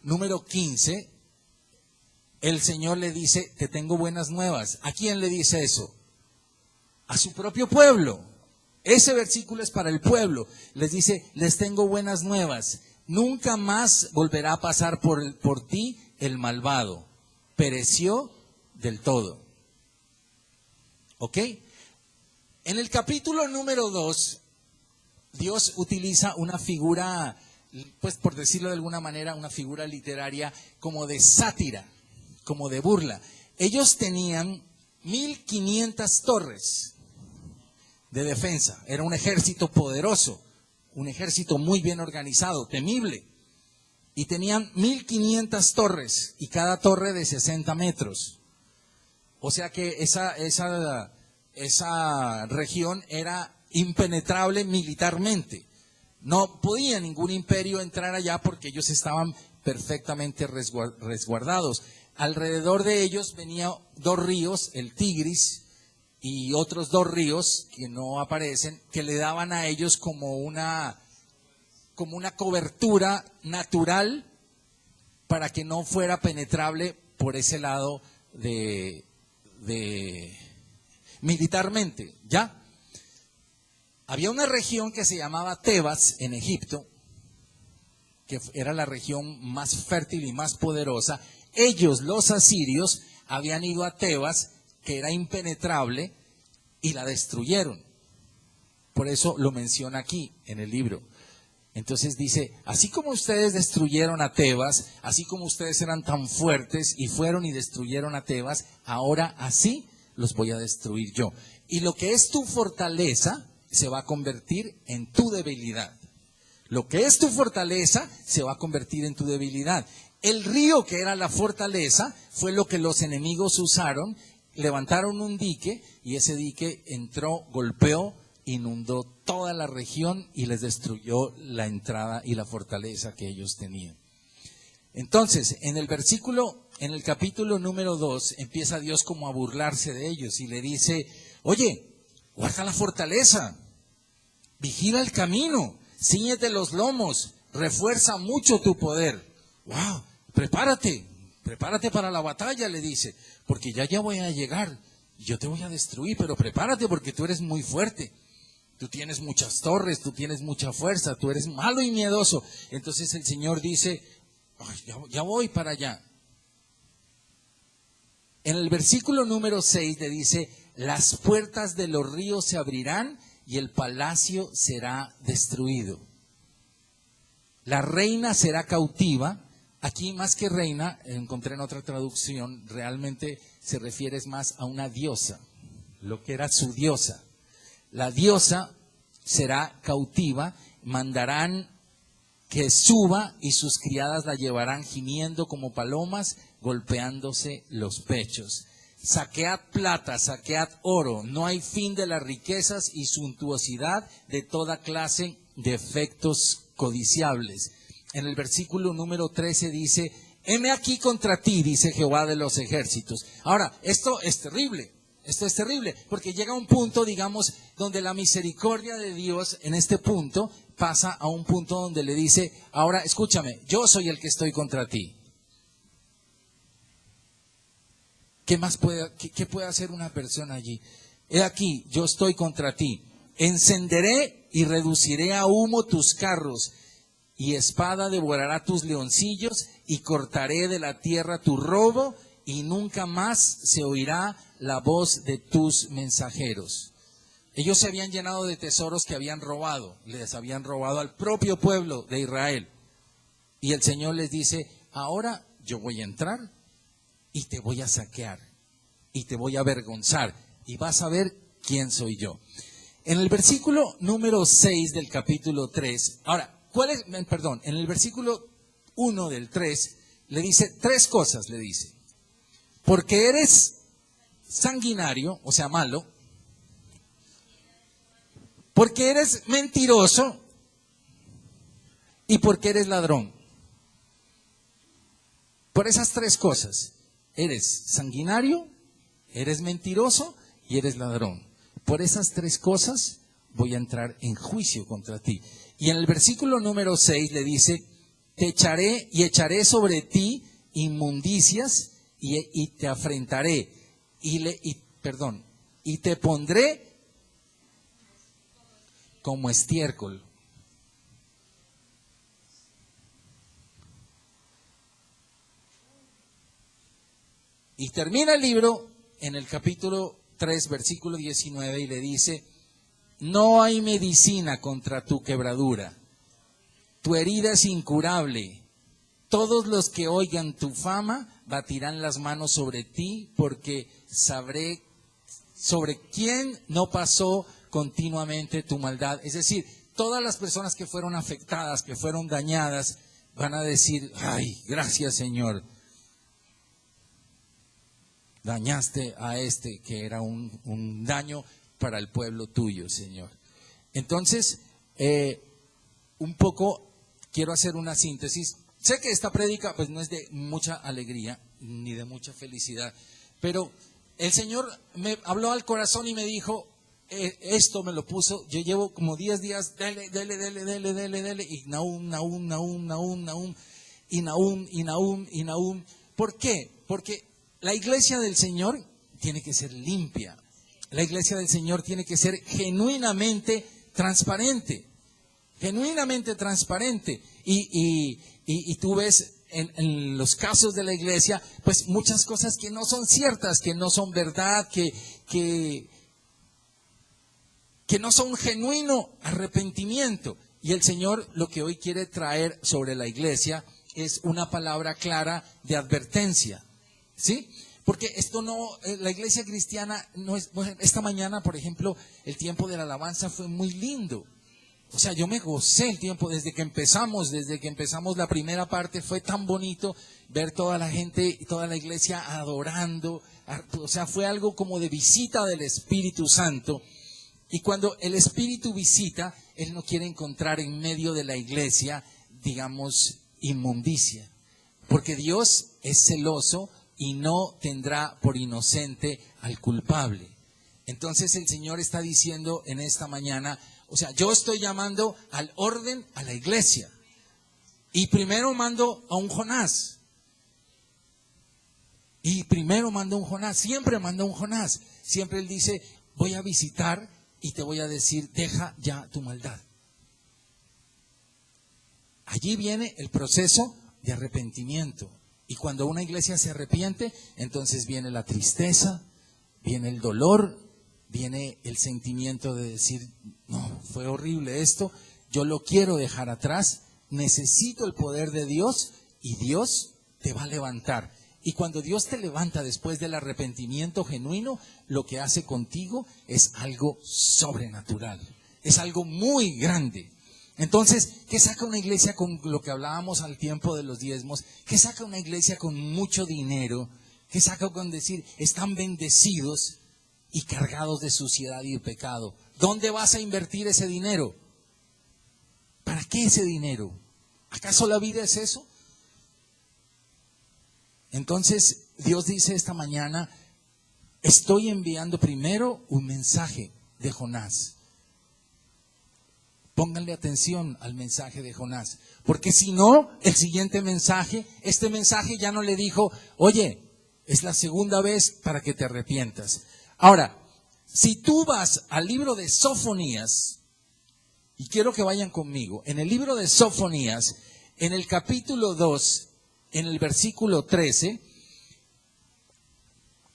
número 15, el Señor le dice, te tengo buenas nuevas. ¿A quién le dice eso? A su propio pueblo. Ese versículo es para el pueblo. Les dice, les tengo buenas nuevas. Nunca más volverá a pasar por ti el malvado. Pereció del todo. ¿Ok? En el capítulo número 2, Dios utiliza una figura, pues por decirlo de alguna manera, una figura literaria como de sátira, como de burla. Ellos tenían 1500 torres de defensa. Era un ejército poderoso, un ejército muy bien organizado, temible. Y tenían 1500 torres y cada torre de 60 metros. O sea que esa región era impenetrable militarmente. No podía ningún imperio entrar allá porque ellos estaban perfectamente resguardados. Alrededor de ellos venían 2 ríos, el Tigris y otros 2 ríos que no aparecen, que le daban a ellos como una cobertura natural para que no fuera penetrable por ese lado de militarmente, ¿ya? Había una región que se llamaba Tebas en Egipto, que era la región más fértil y más poderosa. Ellos, los asirios, habían ido a Tebas, que era impenetrable, y la destruyeron. Por eso lo menciona aquí en el libro. Entonces dice, así como ustedes destruyeron a Tebas, así como ustedes eran tan fuertes y fueron y destruyeron a Tebas, ahora así los voy a destruir yo. Y lo que es tu fortaleza se va a convertir en tu debilidad. Lo que es tu fortaleza se va a convertir en tu debilidad. El río que era la fortaleza fue lo que los enemigos usaron, levantaron un dique y ese dique entró, golpeó, inundó toda la región y les destruyó la entrada y la fortaleza que ellos tenían. Entonces, en el capítulo número 2, empieza Dios como a burlarse de ellos y le dice, oye, guarda la fortaleza, vigila el camino, cíñete los lomos, refuerza mucho tu poder. ¡Wow! Prepárate para la batalla, le dice, porque ya voy a llegar, yo te voy a destruir, pero prepárate porque tú eres muy fuerte. Tú tienes muchas torres, tú tienes mucha fuerza, tú eres malo y miedoso. Entonces el Señor dice, ya voy para allá. En el versículo número 6 le dice, las puertas de los ríos se abrirán y el palacio será destruido. La reina será cautiva. Aquí más que reina, encontré en otra traducción, realmente se refiere más a una diosa, lo que era su diosa. La diosa será cautiva, mandarán que suba y sus criadas la llevarán gimiendo como palomas, golpeándose los pechos. Saquead plata, saquead oro, no hay fin de las riquezas y suntuosidad de toda clase de efectos codiciables. En el versículo número 13 dice, heme aquí contra ti, dice Jehová de los ejércitos. Ahora, esto es terrible, porque llega un punto, digamos, donde la misericordia de Dios en este punto pasa a un punto donde le dice, ahora escúchame, yo soy el que estoy contra ti. ¿Qué puede hacer una persona allí? He aquí, yo estoy contra ti. Encenderé y reduciré a humo tus carros, y espada devorará tus leoncillos, y cortaré de la tierra tu robo, y nunca más se oirá la voz de tus mensajeros. Ellos se habían llenado de tesoros que habían robado, les habían robado al propio pueblo de Israel. Y el Señor les dice, ahora yo voy a entrar y te voy a saquear, y te voy a avergonzar, y vas a ver quién soy yo. En el versículo número 6 del capítulo 3, ahora, en el versículo 1 del 3, le dice tres cosas, le dice. Porque eres sanguinario, o sea, malo. Porque eres mentiroso. Y porque eres ladrón. Por esas tres cosas. Eres sanguinario, eres mentiroso y eres ladrón. Por esas tres cosas voy a entrar en juicio contra ti. Y en el versículo número 6 le dice, te echaré y echaré sobre ti inmundicias y te afrentaré y te pondré como estiércol. Y termina el libro en el capítulo 3, versículo 19, y le dice, no hay medicina contra tu quebradura, tu herida es incurable, todos los que oigan tu fama batirán las manos sobre ti, porque sabré sobre quién no pasó continuamente tu maldad. Es decir, todas las personas que fueron afectadas, que fueron dañadas, van a decir, ay, gracias Señor, dañaste a este que era un daño para el pueblo tuyo, Señor. Entonces, un poco quiero hacer una síntesis. Sé que esta prédica pues no es de mucha alegría ni de mucha felicidad, pero el Señor me habló al corazón y me dijo, esto me lo puso, yo llevo como 10 días, dele, y Nahum. ¿Por qué? Porque la iglesia del Señor tiene que ser limpia. La iglesia del Señor tiene que ser genuinamente transparente. Y tú ves en los casos de la iglesia, pues muchas cosas que no son ciertas, que no son verdad, que no son genuino arrepentimiento. Y el Señor lo que hoy quiere traer sobre la iglesia es una palabra clara de advertencia, ¿sí? Porque esto no, la iglesia cristiana no es, bueno, esta mañana, por ejemplo, el tiempo de la alabanza fue muy lindo. O sea, yo me gocé el tiempo desde que empezamos la primera parte, fue tan bonito ver toda la gente, toda la iglesia adorando. O sea, fue algo como de visita del Espíritu Santo. Y cuando el Espíritu visita, Él no quiere encontrar en medio de la iglesia, digamos, inmundicia. Porque Dios es celoso y no tendrá por inocente al culpable. Entonces el Señor está diciendo en esta mañana, o sea, yo estoy llamando al orden a la iglesia. Y primero mando a un Jonás. Siempre manda a un Jonás. Siempre Él dice, voy a visitar y te voy a decir, deja ya tu maldad. Allí viene el proceso de arrepentimiento. Y cuando una iglesia se arrepiente, entonces viene la tristeza, viene el dolor, viene el sentimiento de decir, no, fue horrible esto, yo lo quiero dejar atrás, necesito el poder de Dios y Dios te va a levantar. Y cuando Dios te levanta después del arrepentimiento genuino, lo que hace contigo es algo sobrenatural, es algo muy grande. Entonces, ¿qué saca una iglesia con lo que hablábamos al tiempo de los diezmos? ¿Qué saca una iglesia con mucho dinero? ¿Qué saca con decir, están bendecidos y cargados de suciedad y de pecado? ¿Dónde vas a invertir ese dinero? ¿Para qué ese dinero? ¿Acaso la vida es eso? Entonces, Dios dice esta mañana, estoy enviando primero un mensaje de Jonás. Pónganle atención al mensaje de Jonás, porque si no, el siguiente mensaje, este mensaje ya no le dijo, oye, es la segunda vez para que te arrepientas. Ahora, si tú vas al libro de Sofonías, y quiero que vayan conmigo, en el libro de Sofonías, en el capítulo 2, en el versículo 13,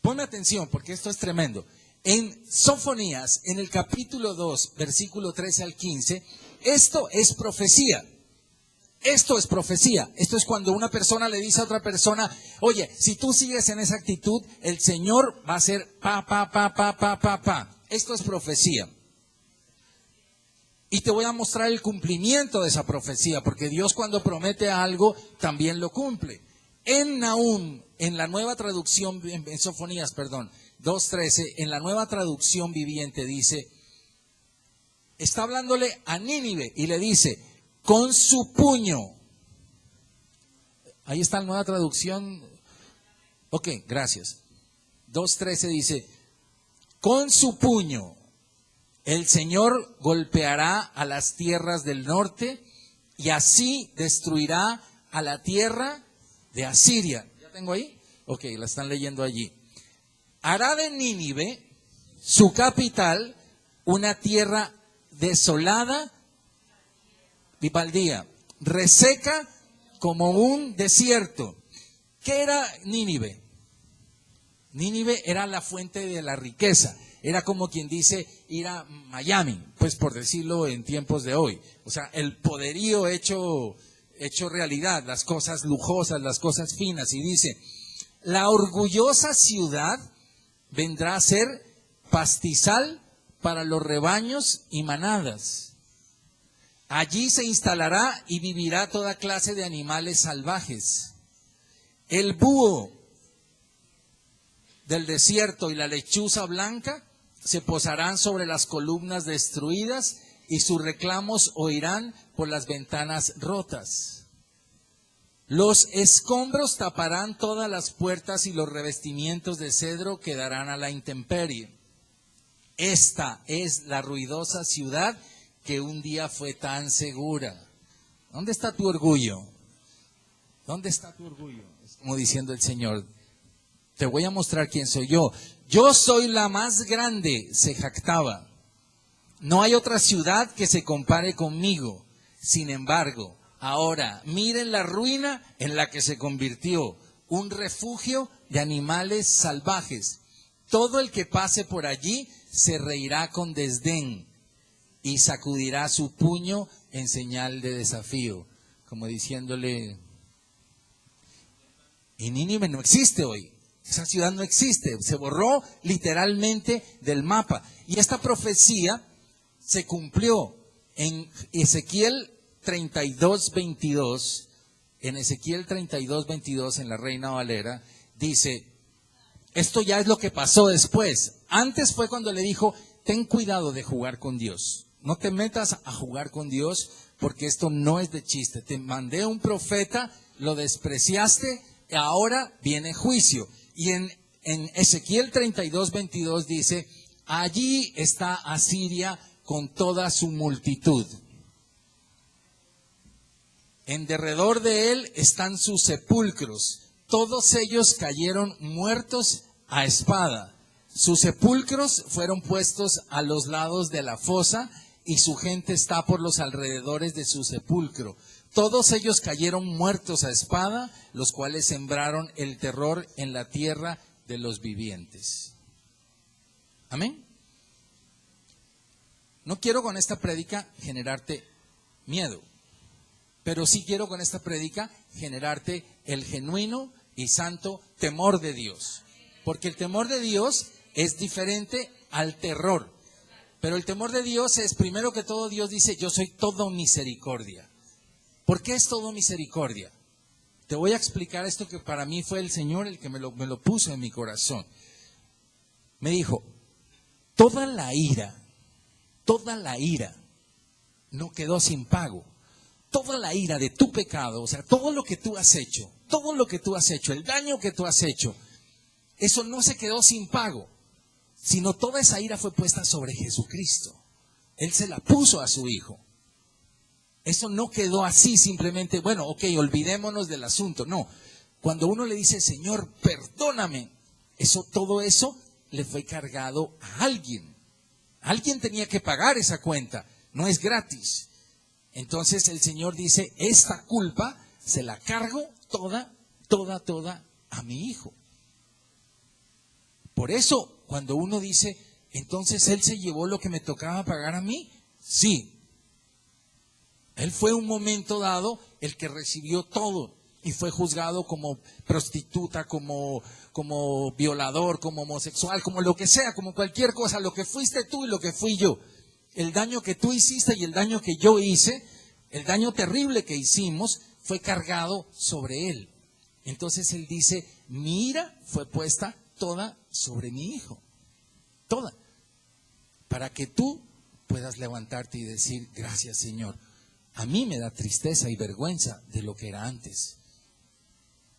ponme atención porque esto es tremendo. En Sofonías, en el capítulo 2, versículo 13 al 15, esto es profecía. Esto es profecía. Esto es cuando una persona le dice a otra persona, oye, si tú sigues en esa actitud, el Señor va a hacer pa. Esto es profecía. Y te voy a mostrar el cumplimiento de esa profecía, porque Dios cuando promete algo, también lo cumple. En Nahum, en la nueva traducción, en Sofonías, 2:13, en la nueva traducción viviente dice, está hablándole a Nínive y le dice, con su puño. Ahí está la nueva traducción. Ok, gracias. 2:13 dice, con su puño el Señor golpeará a las tierras del norte y así destruirá a la tierra de Asiria. ¿Ya tengo ahí? Ok, la están leyendo allí. Hará de Nínive, su capital, una tierra desolada y baldía, reseca como un desierto. ¿Qué era Nínive? Nínive era la fuente de la riqueza. Era como quien dice ir a Miami, pues por decirlo en tiempos de hoy. O sea, el poderío hecho realidad, las cosas lujosas, las cosas finas. Y dice, la orgullosa ciudad vendrá a ser pastizal para los rebaños y manadas. Allí se instalará y vivirá toda clase de animales salvajes. El búho del desierto y la lechuza blanca se posarán sobre las columnas destruidas y sus reclamos oirán por las ventanas rotas. Los escombros taparán todas las puertas y los revestimientos de cedro quedarán a la intemperie. Esta es la ruidosa ciudad que un día fue tan segura. ¿Dónde está tu orgullo? ¿Dónde está tu orgullo? Es como diciendo el Señor, te voy a mostrar quién soy yo. Yo soy la más grande, se jactaba. No hay otra ciudad que se compare conmigo. Sin embargo, Ahora, miren la ruina en la que se convirtió, un refugio de animales salvajes. Todo el que pase por allí se reirá con desdén y sacudirá su puño en señal de desafío, como diciéndole, y Nínive no existe hoy, esa ciudad no existe, se borró literalmente del mapa. Y esta profecía se cumplió en Ezequiel 32:22, en Ezequiel 32:22, en la Reina Valera, dice, esto ya es lo que pasó después. Antes fue cuando le dijo, ten cuidado de jugar con Dios. No te metas a jugar con Dios porque esto no es de chiste. Te mandé un profeta, lo despreciaste, ahora viene juicio. Y en Ezequiel 32:22 dice, allí está Asiria con toda su multitud. En derredor de él están sus sepulcros. Todos ellos cayeron muertos a espada. Sus sepulcros fueron puestos a los lados de la fosa y su gente está por los alrededores de su sepulcro. Todos ellos cayeron muertos a espada, los cuales sembraron el terror en la tierra de los vivientes. Amén. No quiero con esta prédica generarte miedo, pero sí quiero con esta prédica generarte el genuino y santo temor de Dios. Porque el temor de Dios es diferente al terror. Pero el temor de Dios es, primero que todo, Dios dice, yo soy todo misericordia. ¿Por qué es todo misericordia? Te voy a explicar esto que para mí fue el Señor el que me lo puso en mi corazón. Me dijo, toda la ira no quedó sin pago. Toda la ira de tu pecado, o sea, todo lo que tú has hecho, el daño que tú has hecho, eso no se quedó sin pago, sino toda esa ira fue puesta sobre Jesucristo. Él se la puso a su Hijo. Eso no quedó así simplemente, bueno, ok, olvidémonos del asunto. No, cuando uno le dice, Señor, perdóname, todo eso le fue cargado a alguien. Alguien tenía que pagar esa cuenta, no es gratis. Entonces el Señor dice, esta culpa se la cargo toda a mi Hijo. Por eso, cuando uno dice, entonces Él se llevó lo que me tocaba pagar a mí, sí. Él fue un momento dado el que recibió todo y fue juzgado como prostituta, como violador, como homosexual, como lo que sea, como cualquier cosa, lo que fuiste tú y lo que fui yo. El daño que tú hiciste y el daño que yo hice, el daño terrible que hicimos, fue cargado sobre Él. Entonces Él dice, mi ira fue puesta toda sobre mi Hijo. Toda. Para que tú puedas levantarte y decir, gracias Señor. A mí me da tristeza y vergüenza de lo que era antes.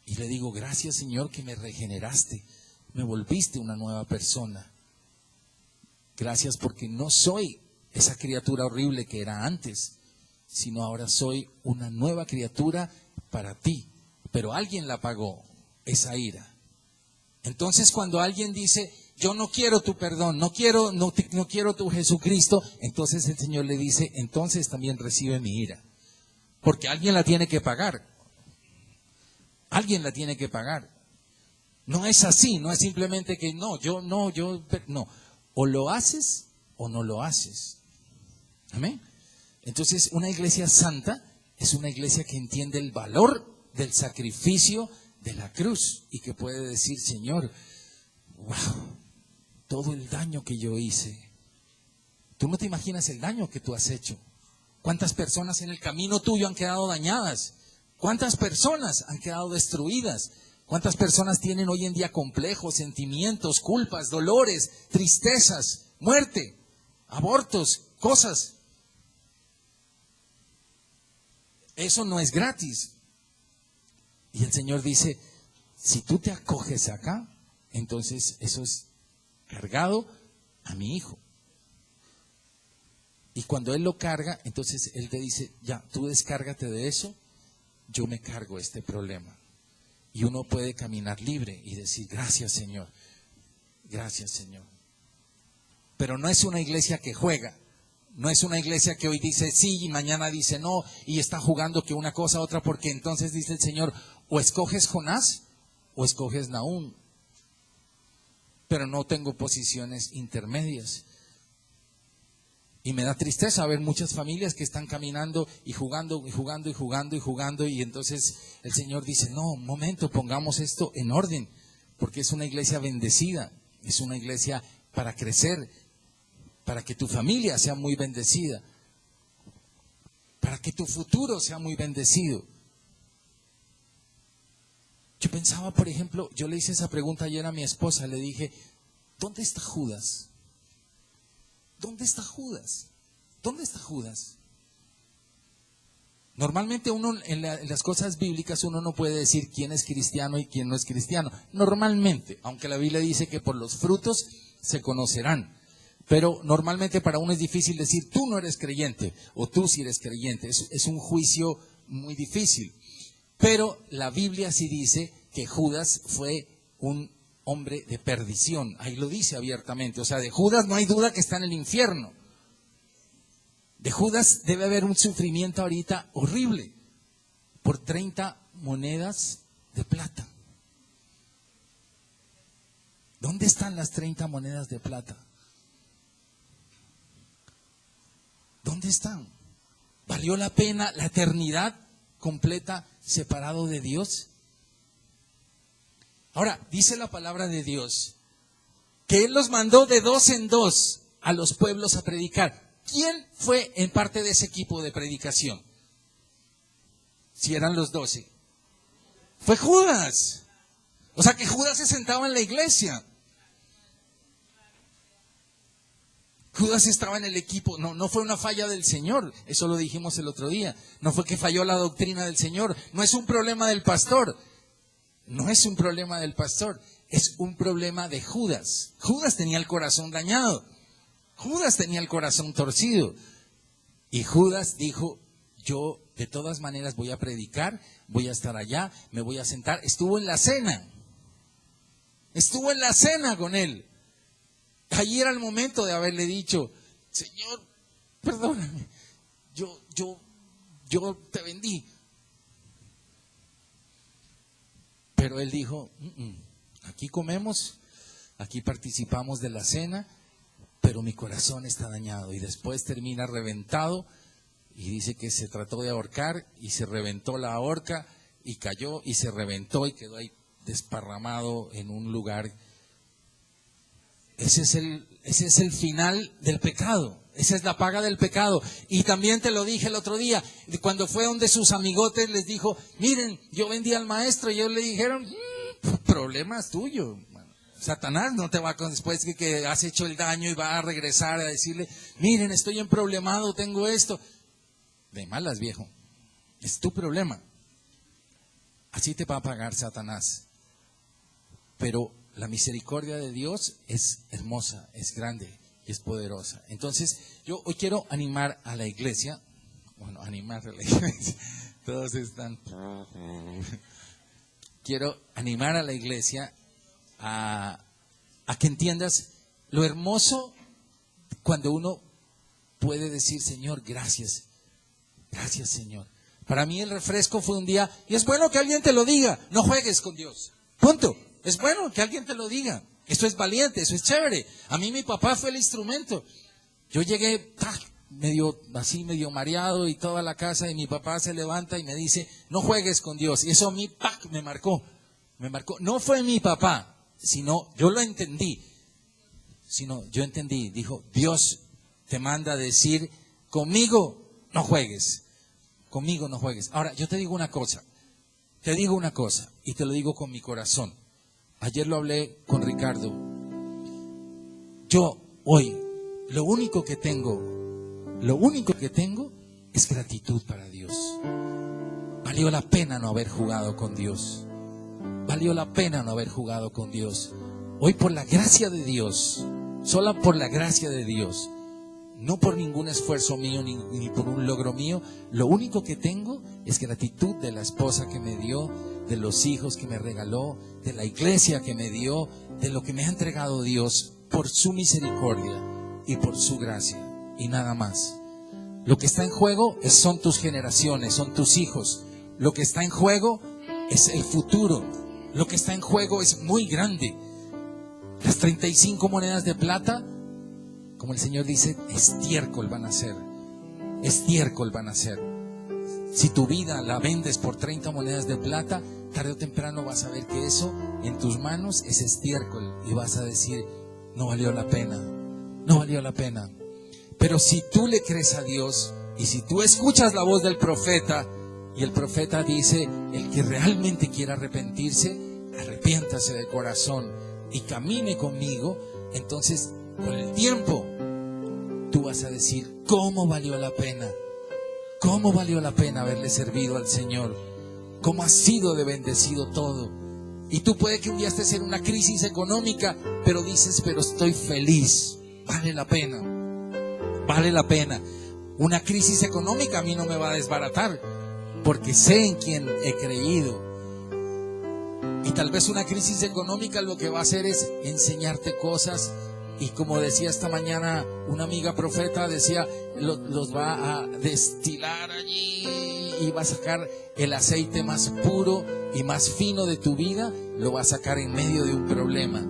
Y le digo, gracias Señor que me regeneraste, me volviste una nueva persona. Gracias porque no soy esa criatura horrible que era antes, sino ahora soy una nueva criatura para ti. Pero alguien la pagó, esa ira. Entonces cuando alguien dice, yo no quiero tu perdón, no quiero tu Jesucristo, entonces el Señor le dice, entonces también recibe mi ira. Porque alguien la tiene que pagar. Alguien la tiene que pagar. No es así, no es simplemente que no. O lo haces o no lo haces. Amén. Entonces una iglesia santa es una iglesia que entiende el valor del sacrificio de la cruz y que puede decir, Señor, wow, todo el daño que yo hice. Tú no te imaginas el daño que tú has hecho. ¿Cuántas personas en el camino tuyo han quedado dañadas? ¿Cuántas personas han quedado destruidas? ¿Cuántas personas tienen hoy en día complejos, sentimientos, culpas, dolores, tristezas, muerte, abortos, cosas? Eso no es gratis. Y el Señor dice, si tú te acoges acá, entonces eso es cargado a mi Hijo. Y cuando Él lo carga, entonces Él te dice, ya, tú descárgate de eso, yo me cargo este problema. Y uno puede caminar libre y decir, gracias Señor, gracias Señor. Pero no es una iglesia que juega, No es una iglesia que hoy dice sí y mañana dice no y está jugando que una cosa a otra, porque entonces dice el Señor, o escoges Jonás o escoges Nahum. Pero no tengo posiciones intermedias. Y me da tristeza ver muchas familias que están caminando y jugando y jugando y jugando y jugando, y entonces el Señor dice, no, un momento, pongamos esto en orden, porque es una iglesia bendecida, es una iglesia para crecer, para que tu familia sea muy bendecida, para que tu futuro sea muy bendecido. Yo pensaba, por ejemplo, yo le hice esa pregunta ayer a mi esposa, le dije, ¿dónde está Judas? ¿Dónde está Judas? ¿Dónde está Judas? Normalmente uno en las cosas bíblicas uno no puede decir quién es cristiano y quién no es cristiano. Normalmente, aunque la Biblia dice que por los frutos se conocerán. Pero normalmente para uno es difícil decir tú no eres creyente o tú sí eres creyente. Es un juicio muy difícil. Pero la Biblia sí dice que Judas fue un hombre de perdición, ahí lo dice abiertamente. O sea, de Judas no hay duda que está en el infierno. De Judas debe haber un sufrimiento ahorita horrible por 30 monedas de plata. ¿Dónde están las 30 monedas de plata? ¿Dónde están? ¿Valió la pena la eternidad completa separado de Dios? Ahora, dice la palabra de Dios que Él los mandó de 2 en 2 a los pueblos a predicar. ¿Quién fue en parte de ese equipo de predicación? Si eran los 12. Fue Judas. O sea que Judas se sentaba en la iglesia. Judas estaba en el equipo. No fue una falla del Señor. Eso lo dijimos el otro día. No fue que falló la doctrina del Señor. No es un problema del pastor. No es un problema del pastor, es un problema de Judas. Judas tenía el corazón dañado. Judas tenía el corazón torcido. Y Judas dijo, yo de todas maneras voy a predicar, voy a estar allá, me voy a sentar. Estuvo en la cena. Estuvo en la cena con él. Allí era el momento de haberle dicho, Señor, perdóname, yo te vendí. Pero él dijo, aquí comemos, aquí participamos de la cena, pero mi corazón está dañado. Y después termina reventado y dice que se trató de ahorcar y se reventó la horca y cayó y se reventó y quedó ahí desparramado en un lugar. Ese es el final del pecado. Esa es la paga del pecado. Y también te lo dije el otro día, cuando fue donde sus amigotes les dijo, miren, yo vendí al maestro, y ellos le dijeron, problema es tuyo. Bueno, Satanás no te va a, después que has hecho el daño y va a regresar a decirle, miren, estoy en problemado, tengo esto. De malas, viejo. Es tu problema. Así te va a pagar Satanás. Pero la misericordia de Dios es hermosa, es grande. Y es poderosa. Entonces, yo hoy quiero animar a la iglesia. Bueno, animar a la iglesia. Todos están. Quiero animar a la iglesia a que entiendas lo hermoso cuando uno puede decir, Señor, gracias. Gracias, Señor. Para mí el refresco fue un día, y es bueno que alguien te lo diga, no juegues con Dios. Punto. Es bueno que alguien te lo diga. Eso es valiente, eso es chévere. A mí mi papá fue el instrumento. Yo llegué medio mareado y toda la casa, y mi papá se levanta y me dice, no juegues con Dios. Y eso a mí me marcó. No fue mi papá, sino yo lo entendí. Yo entendí, dijo, Dios te manda a decir, conmigo no juegues. Conmigo no juegues. Ahora, yo te digo una cosa, y te lo digo con mi corazón. Ayer lo hablé con Ricardo. Yo hoy, lo único que tengo es gratitud para Dios. Valió la pena no haber jugado con Dios. Valió la pena no haber jugado con Dios. Hoy por la gracia de Dios, sola por la gracia de Dios, no por ningún esfuerzo mío ni por un logro mío, lo único que tengo es gratitud de la esposa que me dio, de los hijos que me regaló, de la iglesia que me dio, de lo que me ha entregado Dios por su misericordia y por su gracia. y nada más. Lo que está en juego son tus generaciones, son tus hijos. Lo que está en juego es el futuro. Lo que está en juego es muy grande. Las 35 monedas de plata, como el Señor dice, estiércol van a ser. Estiércol van a ser. Si tu vida la vendes por 30 monedas de plata, tarde o temprano vas a ver que eso en tus manos es estiércol y vas a decir, no valió la pena, no valió la pena. Pero si tú le crees a Dios y si tú escuchas la voz del profeta y el profeta dice, el que realmente quiera arrepentirse, arrepiéntase de corazón y camine conmigo, entonces con el tiempo tú vas a decir, ¿cómo valió la pena? ¿Cómo valió la pena haberle servido al Señor? ¿Cómo ha sido de bendecido todo? Y tú puede que un día estés en una crisis económica, pero dices, pero estoy feliz. Vale la pena. Vale la pena. Una crisis económica a mí no me va a desbaratar, porque sé en quién he creído. Y tal vez una crisis económica lo que va a hacer es enseñarte cosas. Y como decía esta mañana una amiga profeta, decía, los va a destilar allí y va a sacar el aceite más puro y más fino de tu vida, lo va a sacar en medio de un problema.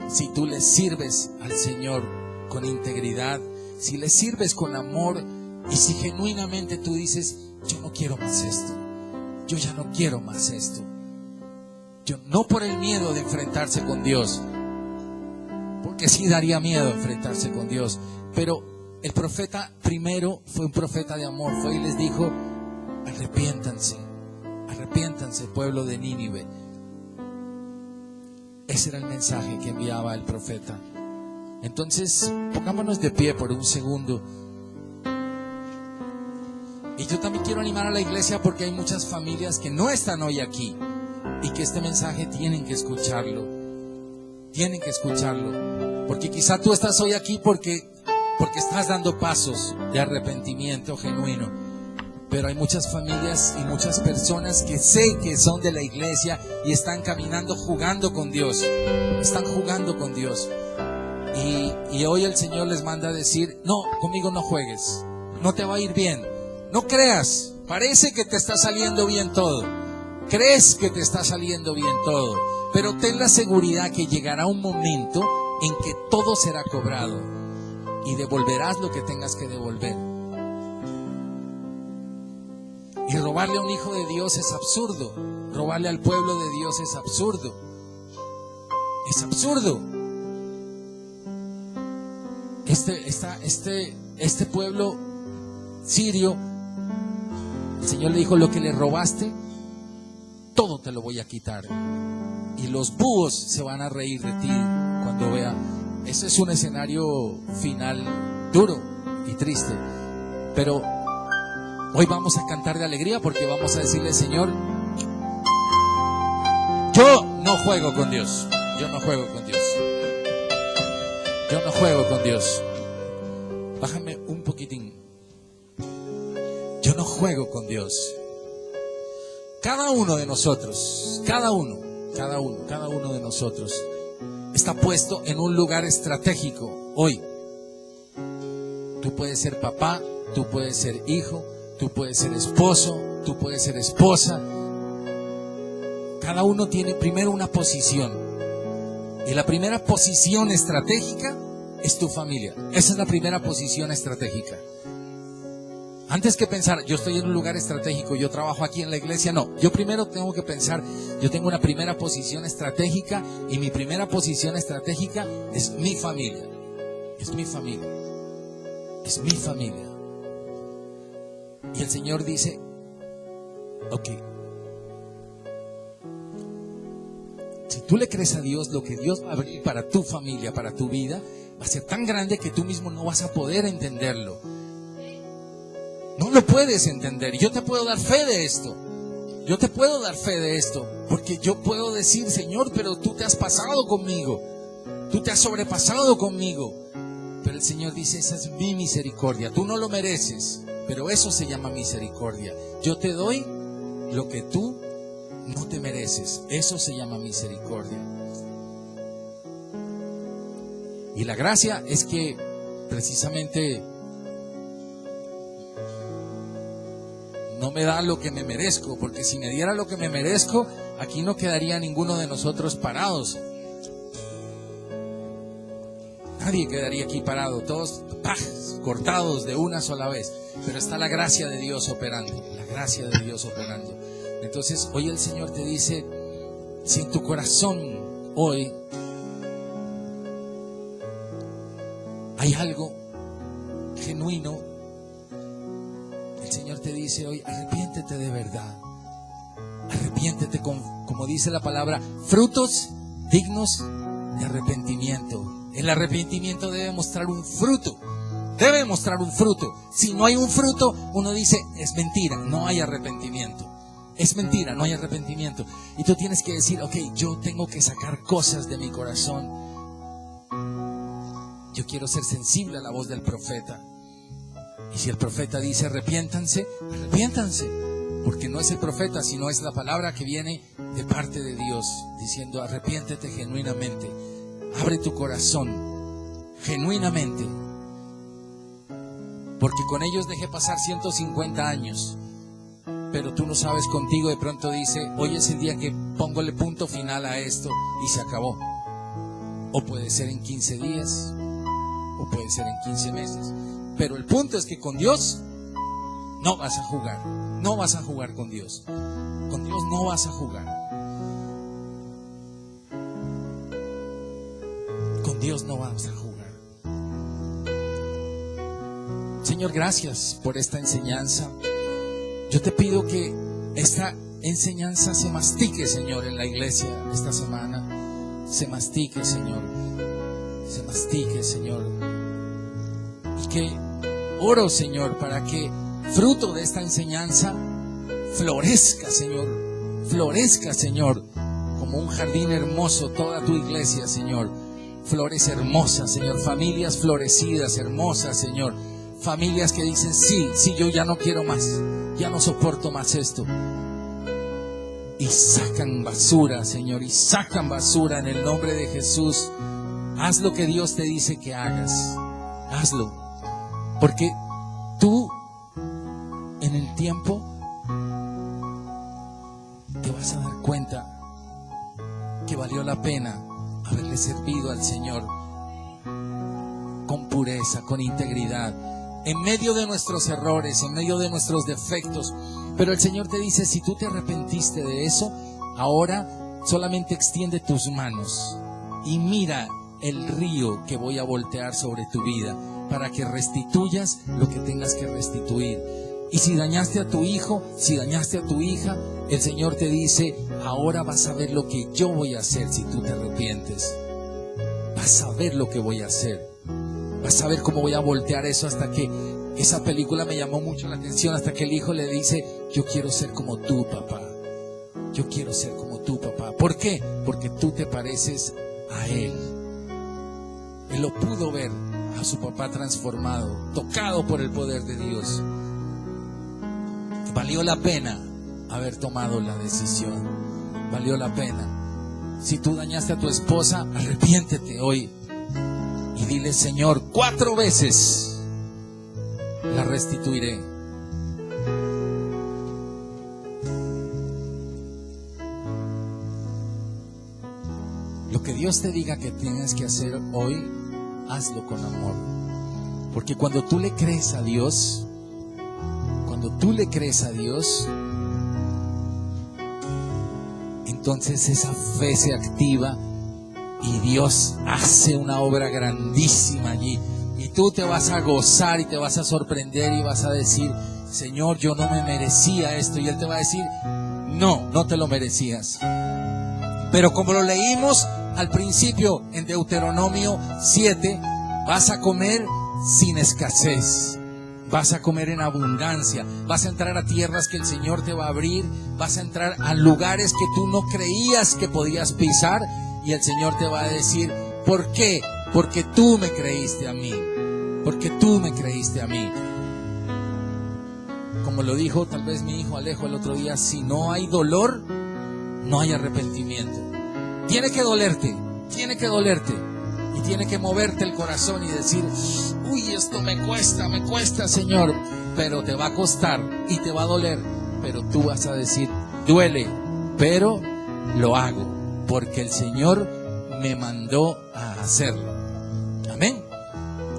Si tú le sirves al Señor con integridad, si le sirves con amor y si genuinamente tú dices, yo no quiero más esto, yo ya no quiero más esto. Yo no por el miedo de enfrentarse con Dios, porque sí daría miedo enfrentarse con Dios, pero el profeta primero fue un profeta de amor, fue y les dijo, arrepiéntanse, arrepiéntanse, pueblo de Nínive. Ese era el mensaje que enviaba el profeta. Entonces, pongámonos de pie por un segundo. Y yo también quiero animar a la iglesia porque hay muchas familias que no están hoy aquí y que este mensaje tienen que escucharlo. Tienen que escucharlo. Porque quizá tú estás hoy aquí porque estás dando pasos de arrepentimiento genuino. Pero hay muchas familias y muchas personas que sé que son de la iglesia y están caminando jugando con Dios. Están jugando con Dios. Y hoy el Señor les manda a decir, no, conmigo no juegues. No te va a ir bien. No creas. Parece que te está saliendo bien todo. Crees que te está saliendo bien todo. Pero ten la seguridad que llegará un momento en que todo será cobrado y devolverás lo que tengas que devolver. Y robarle a un hijo de Dios es absurdo. Robarle al pueblo de Dios es absurdo. Es absurdo. Este pueblo sirio, el Señor le dijo, lo que le robaste, todo te lo voy a quitar. Y los búhos se van a reír de ti cuando vean. Ese es un escenario final duro y triste. Pero hoy vamos a cantar de alegría porque vamos a decirle, Señor, yo no juego con Dios. Yo no juego con Dios. Yo no juego con Dios. Bájame un poquitín. Yo no juego con Dios. Cada uno de nosotros, cada uno de nosotros está puesto en un lugar estratégico hoy. Tú puedes ser papá, tú puedes ser hijo, tú puedes ser esposo, tú puedes ser esposa. Cada uno tiene primero una posición. Y la primera posición estratégica es tu familia. Esa es la primera posición estratégica. Antes que pensar, yo estoy en un lugar estratégico, yo trabajo aquí en la iglesia, no. Yo primero tengo que pensar, yo tengo una primera posición estratégica y mi primera posición estratégica es mi familia. Es mi familia. Es mi familia. Y el Señor dice, ok, si tú le crees a Dios, lo que Dios va a abrir para tu familia, para tu vida, va a ser tan grande que tú mismo no vas a poder entenderlo. No lo puedes entender. Yo te puedo dar fe de esto. Yo te puedo dar fe de esto. Porque yo puedo decir, Señor, pero tú te has pasado conmigo. Tú te has sobrepasado conmigo. Pero el Señor dice, esa es mi misericordia. Tú no lo mereces, pero eso se llama misericordia. Yo te doy lo que tú no te mereces. Eso se llama misericordia. Y la gracia es que precisamente no me da lo que me merezco, porque si me diera lo que me merezco, aquí no quedaría ninguno de nosotros parados. Nadie quedaría aquí parado, todos cortados de una sola vez. Pero está la gracia de Dios operando, la gracia de Dios operando. Entonces hoy el Señor te dice, si en tu corazón hoy hay algo genuino, el Señor te dice hoy, arrepiéntete de verdad. Arrepiéntete como dice la palabra, frutos dignos de arrepentimiento. El arrepentimiento debe mostrar un fruto. Debe mostrar un fruto. Si no hay un fruto, uno dice, es mentira, no hay arrepentimiento. Es mentira, no hay arrepentimiento. Y tú tienes que decir, ok, yo tengo que sacar cosas de mi corazón. Yo quiero ser sensible a la voz del profeta. Y si el profeta dice arrepiéntanse, arrepiéntanse. Porque no es el profeta, sino es la palabra que viene de parte de Dios, diciendo arrepiéntete genuinamente. Abre tu corazón genuinamente. Porque con ellos dejé pasar 150 años. Pero tú no sabes, contigo de pronto dice, hoy es el día que póngole punto final a esto y se acabó. O puede ser en 15 días, o puede ser en 15 meses. Pero el punto es que con Dios no vas a jugar. No vas a jugar con Dios. Con Dios no vas a jugar. Con Dios no vas a jugar. Señor, gracias por esta enseñanza. Yo te pido que esta enseñanza se mastique, Señor, en la iglesia esta semana. Se mastique, Señor. Se mastique, Señor. Y que oro, Señor, para que fruto de esta enseñanza florezca, Señor. Florezca, Señor, como un jardín hermoso toda tu iglesia, Señor. Flores hermosas, Señor. Familias florecidas, hermosas, Señor. Familias que dicen, sí, yo ya no quiero más, ya no soporto más esto. Y sacan basura, Señor, y sacan basura en el nombre de Jesús. Haz lo que Dios te dice que hagas. Hazlo. Porque tú, en el tiempo, te vas a dar cuenta que valió la pena haberle servido al Señor con pureza, con integridad. En medio de nuestros errores, en medio de nuestros defectos. Pero el Señor te dice, si tú te arrepentiste de eso, ahora solamente extiende tus manos y mira el río que voy a voltear sobre tu vida para que restituyas lo que tengas que restituir. Y si dañaste a tu hijo, si dañaste a tu hija, el Señor te dice, ahora vas a ver lo que yo voy a hacer si tú te arrepientes. Vas a ver lo que voy a hacer. Vas a ver cómo voy a voltear eso. Hasta que esa película me llamó mucho la atención, hasta que el hijo le dice, yo quiero ser como tú, papá. Yo quiero ser como tú, papá. ¿Por qué? Porque tú te pareces a él. Él lo pudo ver a su papá transformado, tocado por el poder de Dios. Valió la pena haber tomado la decisión. Valió la pena. Si tú dañaste a tu esposa, arrepiéntete hoy. Y dile, Señor, 4 veces la restituiré. Lo que Dios te diga que tienes que hacer hoy, hazlo con amor. Porque cuando tú le crees a Dios, entonces esa fe se activa. Y Dios hace una obra grandísima allí. Y tú te vas a gozar y te vas a sorprender y vas a decir, Señor, yo no me merecía esto. Y Él te va a decir, no te lo merecías. Pero como lo leímos al principio en Deuteronomio 7, vas a comer sin escasez. Vas a comer en abundancia. Vas a entrar a tierras que el Señor te va a abrir. Vas a entrar a lugares que tú no creías que podías pisar. Y el Señor te va a decir, ¿por qué? Porque tú me creíste a mí. Porque tú me creíste a mí. Como lo dijo tal vez mi hijo Alejo el otro día, si no hay dolor, no hay arrepentimiento. Tiene que dolerte. Y tiene que moverte el corazón y decir, uy, esto me cuesta, Señor. pero te va a costar y te va a doler, pero tú vas a decir, duele, pero lo hago, porque el Señor me mandó a hacerlo. Amén.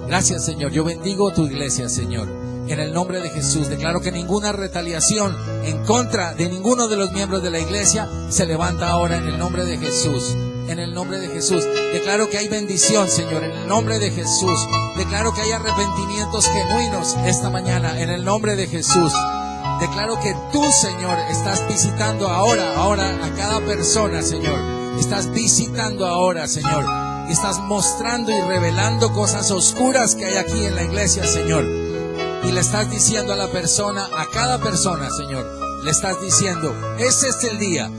Gracias, Señor. Yo bendigo tu iglesia, Señor. En el nombre de Jesús, declaro que ninguna retaliación en contra de ninguno de los miembros de la iglesia se levanta ahora en el nombre de Jesús. En el nombre de Jesús. Declaro que hay bendición, Señor, en el nombre de Jesús. Declaro que hay arrepentimientos genuinos esta mañana, en el nombre de Jesús. Declaro que tú, Señor, estás visitando ahora a cada persona, Señor. Estás visitando ahora, Señor. Estás mostrando y revelando cosas oscuras que hay aquí en la iglesia, Señor. Y le estás diciendo a la persona, a cada persona, Señor, le estás diciendo, este es el día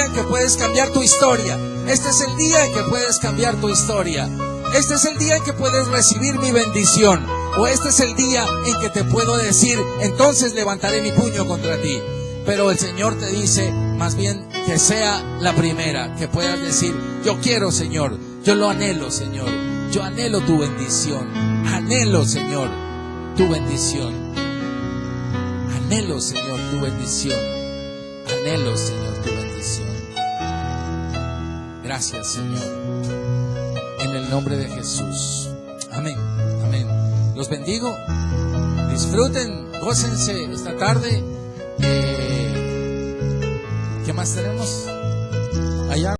en que puedes cambiar tu historia. Este es el día en que puedes cambiar tu historia. Este es el día en que puedes recibir mi bendición. O este es el día en que te puedo decir, entonces levantaré mi puño contra ti. Pero el Señor te dice, más bien que sea la primera, que puedas decir, yo quiero, Señor, yo lo anhelo, Señor. Yo anhelo tu bendición. Anhelo, Señor, tu bendición. Anhelo, Señor, tu bendición. Anhelo, Señor, tu bendición. Gracias, Señor. En el nombre de Jesús. Amén. Amén. Los bendigo. Disfruten, gócense esta tarde. ¿Qué más tenemos? Allá.